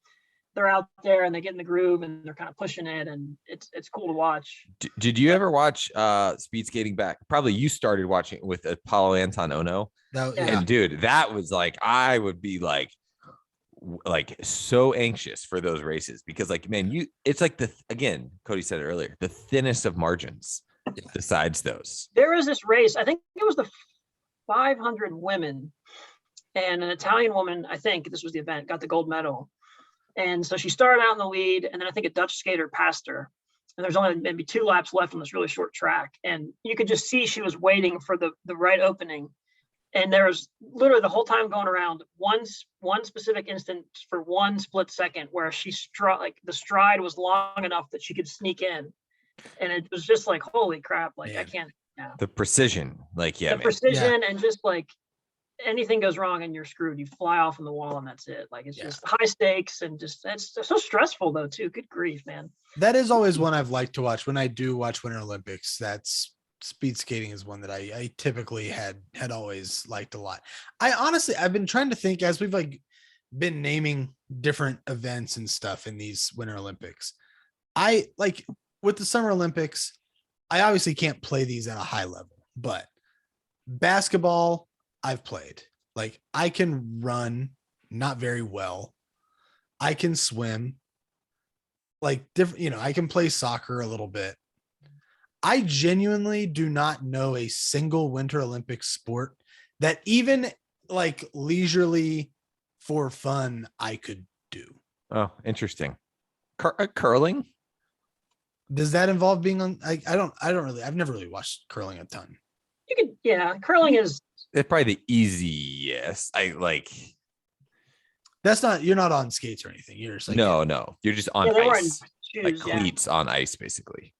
S4: they're out there and they get in the groove and they're kind of pushing it, and it's cool to watch.
S2: Did you ever watch speed skating back? Probably you started watching it with Apollo Anton Ono.
S1: Yeah.
S2: And dude, that was like, I would be like so anxious for those races because like, man, it's like again, Cody said it earlier, the thinnest of margins besides those.
S4: There was this race, I think it was the 500 women, and an Italian woman, I think this was the event, got the gold medal. And so she started out in the lead, and then I think a Dutch skater passed her. And there's only maybe 2 laps left on this really short track. And you could just see she was waiting for the right opening. And there was literally the whole time going around one specific instant for one split second where the stride was long enough that she could sneak in. And it was just like, holy crap. Like,
S1: Man.
S4: I can't. Yeah.
S2: The precision, like, yeah,
S4: The
S2: man.
S4: precision and just like anything goes wrong and you're screwed. You fly off on the wall and that's it. Like, it's just high stakes and just, it's so stressful though too. Good grief, man.
S1: That is always one I've liked to watch when I do watch Winter Olympics. That's speed skating is one that I typically had always liked a lot. I've been trying to think as we've like been naming different events and stuff in these Winter Olympics. I like with the Summer Olympics, I obviously can't play these at a high level, but basketball I've played. Like, I can run, not very well. I can swim. Like, different, I can play soccer a little bit. I genuinely do not know a single Winter Olympics sport that even like leisurely for fun I could do.
S2: Oh, interesting. Curling?
S1: Does that involve being on? I've never really watched curling a ton.
S4: You could, curling is.
S2: It's probably the easiest.
S1: That's not, you're not on skates or anything. You're just like,
S2: no. You're just on
S4: they were in
S2: ice,
S4: shoes,
S2: like cleats on ice, basically.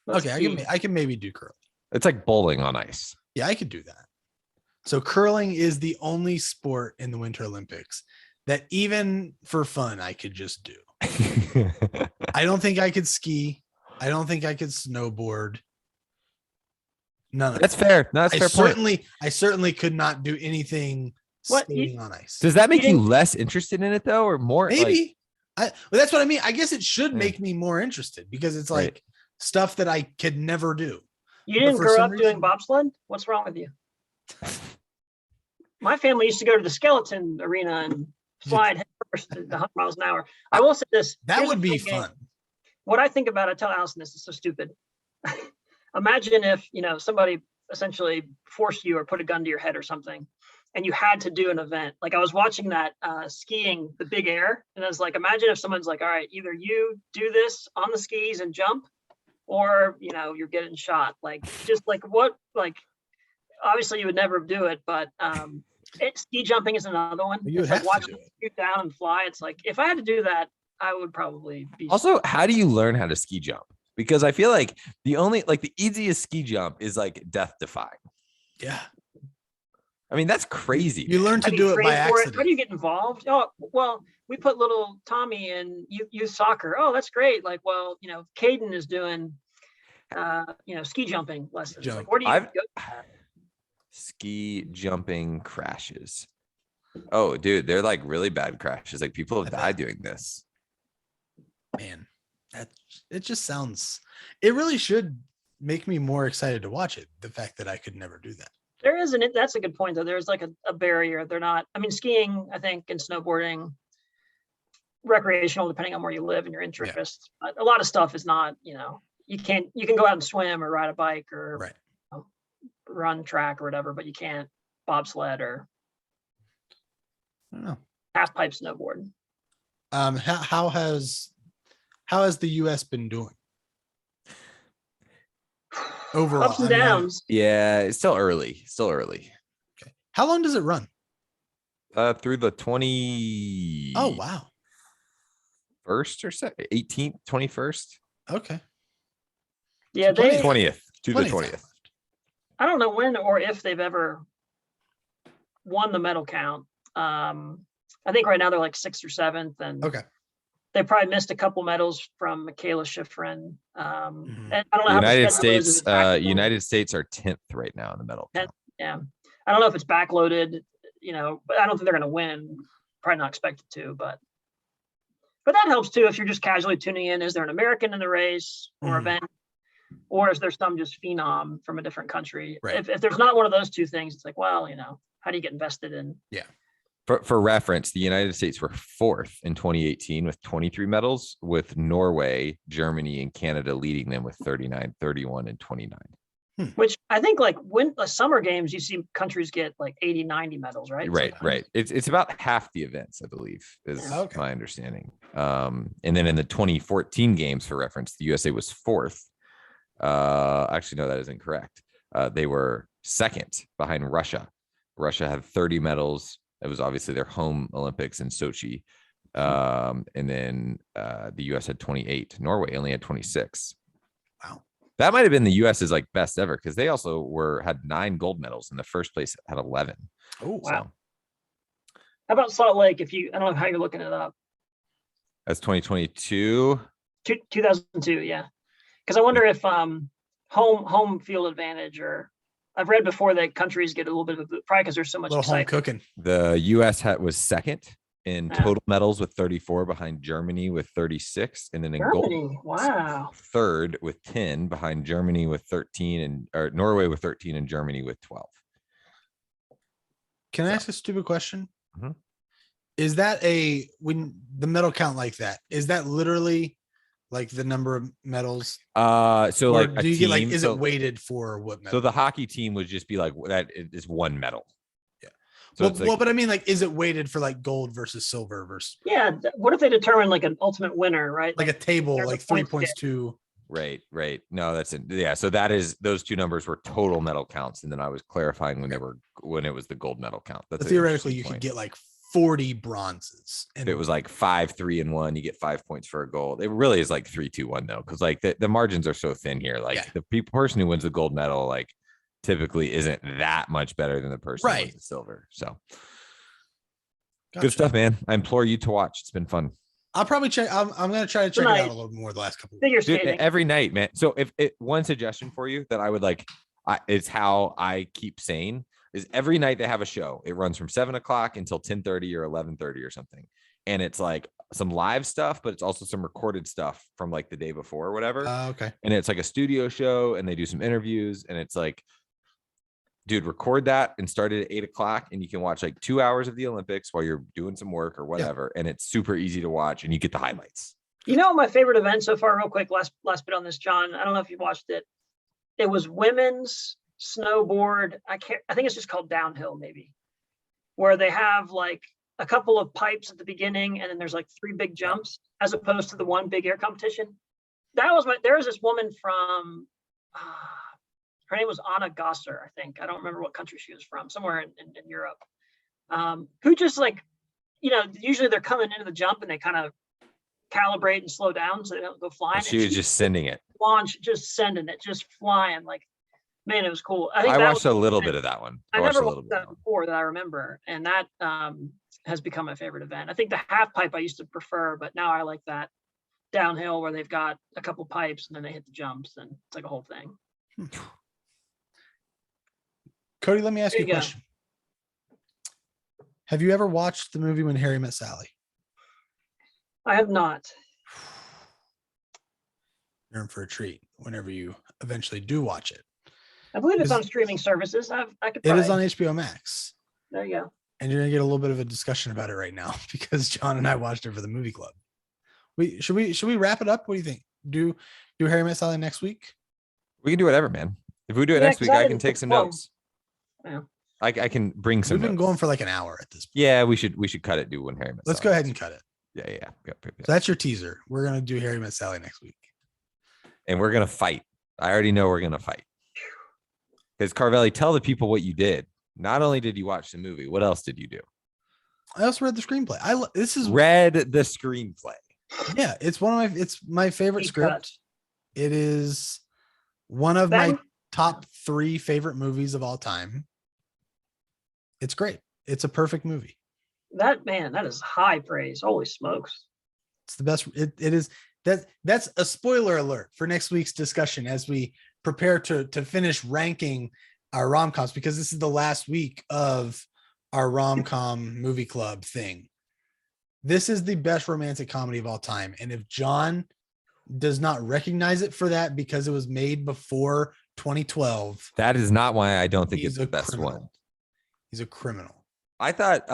S4: Let's
S1: okay,
S4: see.
S1: I can maybe do curling.
S2: It's like bowling on ice.
S1: Yeah, I could do that. So curling is the only sport in the Winter Olympics that even for fun I could just do. I don't think I could ski. I don't think I could snowboard. None of
S2: That's
S1: it.
S2: fair. No, that's a fair point.
S1: I certainly could not do anything
S4: What,
S1: skating on ice.
S2: Does that make you
S4: didn't-
S2: less interested in it though, or more?
S1: Maybe. Well, that's what I mean. I guess it should
S2: Yeah.
S1: make me more interested because it's
S2: Right.
S1: like stuff that I could never do.
S4: You
S1: But
S4: didn't
S1: for
S4: grow
S1: some
S4: up doing
S1: reason-
S4: bobsled? What's wrong with you? My family used to go to the skeleton arena and fly at first at 100 miles an hour. I will say this.
S1: That
S4: here's a
S1: would be
S4: fun game.
S1: fun.
S4: What I think about, I tell Allison this is so stupid. Imagine if, somebody essentially forced you or put a gun to your head or something, and you had to do an event. Like I was watching that skiing, the big air, and I was like, imagine if someone's like, all right, either you do this on the skis and jump, or, you're getting shot. Like, just like what, like, obviously you would never do it, but ski jumping is another one.
S1: You would
S4: It's like
S1: have to
S4: watching
S1: do it.
S4: you down and fly. It's like, if I had to do that, I would probably be.
S2: Also, how do you learn how to ski jump? Because I feel like the easiest ski jump is like death defying.
S1: Yeah.
S2: I mean, that's crazy.
S1: You learn
S4: How
S1: to
S4: do you
S1: do it
S4: train
S1: by
S4: for
S1: accident.
S4: How do you get involved? Oh, well, we put little Tommy in youth soccer. Oh, that's great. Like, well, Caden is doing, ski jumping lessons.
S1: Jump.
S4: Like, where do you
S2: I've-
S4: go?
S2: Ski jumping crashes. Oh, dude, they're like really bad crashes. Like people have
S1: I bet.
S2: died doing this.
S1: Man, it really should make me more excited to watch it. The fact that I could never do that.
S4: There isn't. That's a good point, though. There's like a barrier. They're not. I mean, skiing, I think, and snowboarding, recreational, depending on where you live and your interests. But a lot of stuff is not. You can go out and swim or ride a bike or
S1: Right.
S4: run track or whatever, but you can't bobsled or
S1: I don't know.
S4: half pipe snowboard.
S1: How has the US been doing overall?
S4: Ups and
S1: I mean,
S4: downs.
S2: Yeah, it's still early.
S1: okay. How long does it run?
S2: Through the 21st
S1: Oh, wow.
S2: or 18th, 21st,
S1: Okay.
S4: Yeah,
S1: So
S4: they.
S2: 20th to the
S1: 20th.
S2: 20th.
S4: I don't know when or if they've ever won the medal count. I think right now they're like 6th or 7th, and
S1: Okay.
S4: they probably missed a couple medals from Michaela Schifrin.
S1: Mhm.
S4: And I don't know how the
S2: United
S4: schedule is, if
S2: States,
S4: it's backloaded.
S2: United States are 10th right now in the medal count.
S4: Yeah, I don't know if it's backloaded, but I don't think they're going to win. Probably not expected to, but that helps too if you're just casually tuning in. Is there an American in the race or
S1: Mhm.
S4: event, or is there some just phenom from a different country?
S1: Right.
S4: If there's not one of those two things, it's like, well, how do you get invested in?
S2: For reference, the United States were 4th in 2018 with 23 medals, with Norway, Germany, and Canada leading them with 39, 31, and 29.
S4: Which I think, like, when the summer games, you see countries get like 80, 90 medals, right?
S2: Right,
S4: Sometimes.
S2: right. It's about half the events, I believe, is
S1: Okay.
S2: my understanding. And then in the 2014 games, for reference, the USA was 4th. Actually, no, that is incorrect. They were 2nd behind Russia. Russia had 30 medals. It was obviously their home Olympics in Sochi. And then the US had 28. Norway only had 26.
S1: Wow.
S2: That might have been the US's like best ever, because they also had 9 gold medals, and the first place had 11.
S1: Oh,
S4: Wow. How about Salt Lake? I don't know how you're looking it up.
S2: That's 2022.
S4: 2002, yeah. Because I wonder if home field advantage, or I've read before that countries get a little bit of a boot, probably because there's so much
S1: little home
S4: excitement.
S1: cooking.
S2: The US was 2nd in
S4: Yeah.
S2: total medals with 34, behind Germany with 36, and then in gold,
S4: Germany, wow.
S2: 3rd with 10, behind Germany with 13, or Norway with 13, and Germany with 12.
S1: Can I
S2: So-
S1: ask a stupid question?
S2: Mhm.
S1: Is that when the medal count like that, is that literally like the number of medals?
S2: So
S1: Or
S2: like a
S1: do you get like,
S2: team,
S1: is
S2: so,
S1: it weighted for what medal?
S2: so the hockey team would just be like, that is 1 medal.
S1: Yeah.
S2: So
S1: well,
S2: it's like,
S1: well, but I mean, like, is it weighted for like gold versus silver versus
S4: Yeah, what if they determine like an ultimate winner, right?
S1: like a table,
S4: There's a
S1: like 3
S4: point
S1: points to?
S2: right. No, that's it. Yeah. So those 2 numbers were total medal counts. And then I was clarifying when it was the gold medal count. That's
S1: But
S2: an
S1: theoretically,
S2: interesting
S1: you could
S2: point.
S1: get like 40 bronzes.
S2: If it was like 5, 3, and 1, you get 5 points for a gold. It really is like 3, 2, 1 though, because like the margins are so thin here. Like
S1: Yeah.
S2: the person who wins the gold medal, like typically isn't that much better than the person who
S1: Right.
S2: wins the silver. So
S1: Gotcha.
S2: Good stuff, man. I implore you to watch. It's been fun.
S1: I'll probably check. I'm gonna try to check it
S4: Tonight.
S1: out a little more the last couple.
S4: Figure
S2: Dude,
S4: skating.
S2: every night, man. So if one suggestion for you that I would like, it's how I keep sane is every night they have a show. It runs from 7:00 until 10:30 or 11:30 or something. And it's like some live stuff, but it's also some recorded stuff from like the day before or whatever.
S1: Okay.
S2: And it's like a studio show and they do some interviews and it's like, dude, record that and start it at 8:00 and you can watch like 2 hours of the Olympics while you're doing some work or whatever. And it's super easy to watch and you get the highlights.
S4: You know, my favorite event so far, real quick, last bit on this, John. I don't know if you watched it. It was women's snowboard. I think it's just called downhill, maybe, where they have like a couple of pipes at the beginning and then there's like 3 big jumps as opposed to the one big air competition. There was this woman from, her name was Anna Gosser, I think. I don't remember what country she was from, somewhere in Europe, who just like, you know, usually they're coming into the jump and they kind of calibrate and slow down so they don't go flying.
S2: She was just sending it.
S4: Launch, just sending it, just flying. Like, man, it was cool. I think
S2: I
S4: that
S2: watched a little bit of that one.
S4: I
S2: watched
S4: never
S2: a little
S4: watched
S2: bit.
S4: that before that I remember, and that has become my favorite event. I think the half pipe I used to prefer, but now I like that downhill where they've got a couple pipes and then they hit the jumps and it's like a whole thing.
S1: Cody, let me ask
S4: There
S1: you a
S4: you go.
S1: question. Have you ever watched the movie When Harry Met Sally?
S4: I have not.
S1: You're in for a treat whenever you eventually do watch it.
S4: I believe it's
S1: Is-
S4: on streaming services. I could.
S1: It is
S4: probably-
S1: on HBO Max,
S4: There you go.
S1: and you're gonna get a little bit of a discussion about it right now because John and I watched it for the movie club. Should we wrap it up? What do you think? Do Harry Met Sally next week?
S2: We can do whatever, man. If we do it
S4: Yeah,
S2: next
S4: 'cause
S2: week,
S4: I
S2: I can
S4: didn't
S2: take
S4: put
S2: some
S4: the
S2: notes.
S4: Yeah.
S2: I can bring some.
S1: We've been
S2: notes.
S1: going for like an hour at this point.
S2: Yeah, we should cut it. Do When Harry Met
S1: Let's
S2: Sally.
S1: go ahead and cut it.
S2: Yeah.
S1: So that's your teaser. We're gonna do Harry Met Sally next week.
S2: And we're gonna fight. I already know we're gonna fight. Because Carvelli, tell the people what you did. Not only did you watch the movie, what else did you do?
S1: I also read the screenplay. This is
S2: Read the screenplay.
S1: yeah, it's my favorite
S4: Deep
S1: script.
S4: cut.
S1: It is one of
S4: That-
S1: my top 3 favorite movies of all time. It's great. It's a perfect movie.
S4: That is high praise. Holy smokes.
S1: It's the best. It is that's a spoiler alert for next week's discussion as we prepare to finish ranking our rom-coms, because this is the last week of our rom-com movie club thing. This is the best romantic comedy of all time. And if John does not recognize it for that because it was made before 2012,
S2: That is not why I don't think
S1: he's
S2: it's
S1: a
S2: the best
S1: criminal.
S2: one.
S1: He's a criminal.
S2: I thought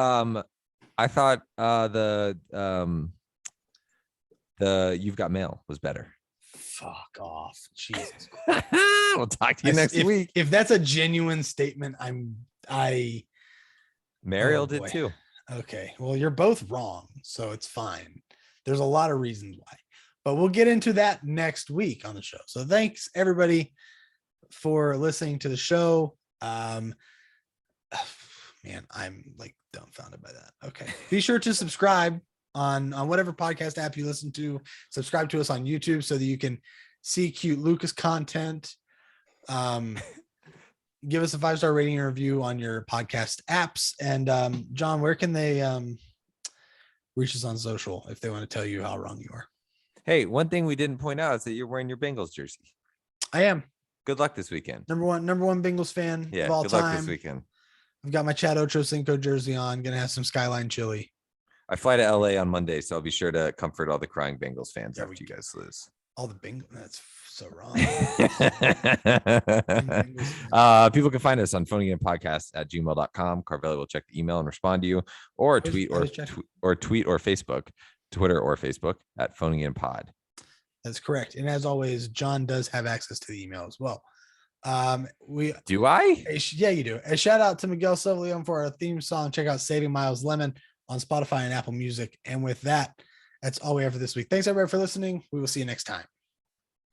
S2: the You've Got Mail was better.
S1: Fuck off. Jesus.
S2: We'll talk to you next
S1: if,
S2: week.
S1: If that's a genuine statement,
S2: Mariel
S1: Oh,
S2: did
S1: boy.
S2: too.
S1: okay. Well, you're both wrong, so it's fine. There's a lot of reasons why, but we'll get into that next week on the show. So thanks everybody for listening to the show. Man, I'm like dumbfounded by that. Okay. Be sure to subscribe on whatever podcast app you listen to. Subscribe to us on YouTube so that you can see cute Lucas content. Give us a 5-star rating and review on your podcast apps. And John, where can they reach us on social if they want to tell you how wrong you are?
S2: Hey, one thing we didn't point out is that you're wearing your Bengals jersey.
S1: I am
S2: Good luck this weekend.
S1: number one Bengals fan
S2: Yeah,
S1: of all
S2: good luck
S1: time.
S2: this weekend.
S1: I've got my Chad Ochocinco jersey on. Gonna have some Skyline chili.
S2: I fly to LA on Monday, so I'll be sure to comfort all the crying Bengals fans
S1: There
S2: after
S1: we
S2: you guys lose.
S1: All the Bengals. That's so wrong.
S2: People can find us on phoninginpodcast@gmail.com. Carvelli will check the email and respond to you, or tweet or Facebook, Twitter or Facebook at phoninginpod.
S1: That's correct. And as always, John does have access to the email as well.
S2: Do I?
S1: Yeah, you do. A shout out to Miguel Silvio for our theme song. Check out Saving Miles Lemon on Spotify and Apple Music. And with that, that's all we have for this week. Thanks everybody for listening. We will see you next time.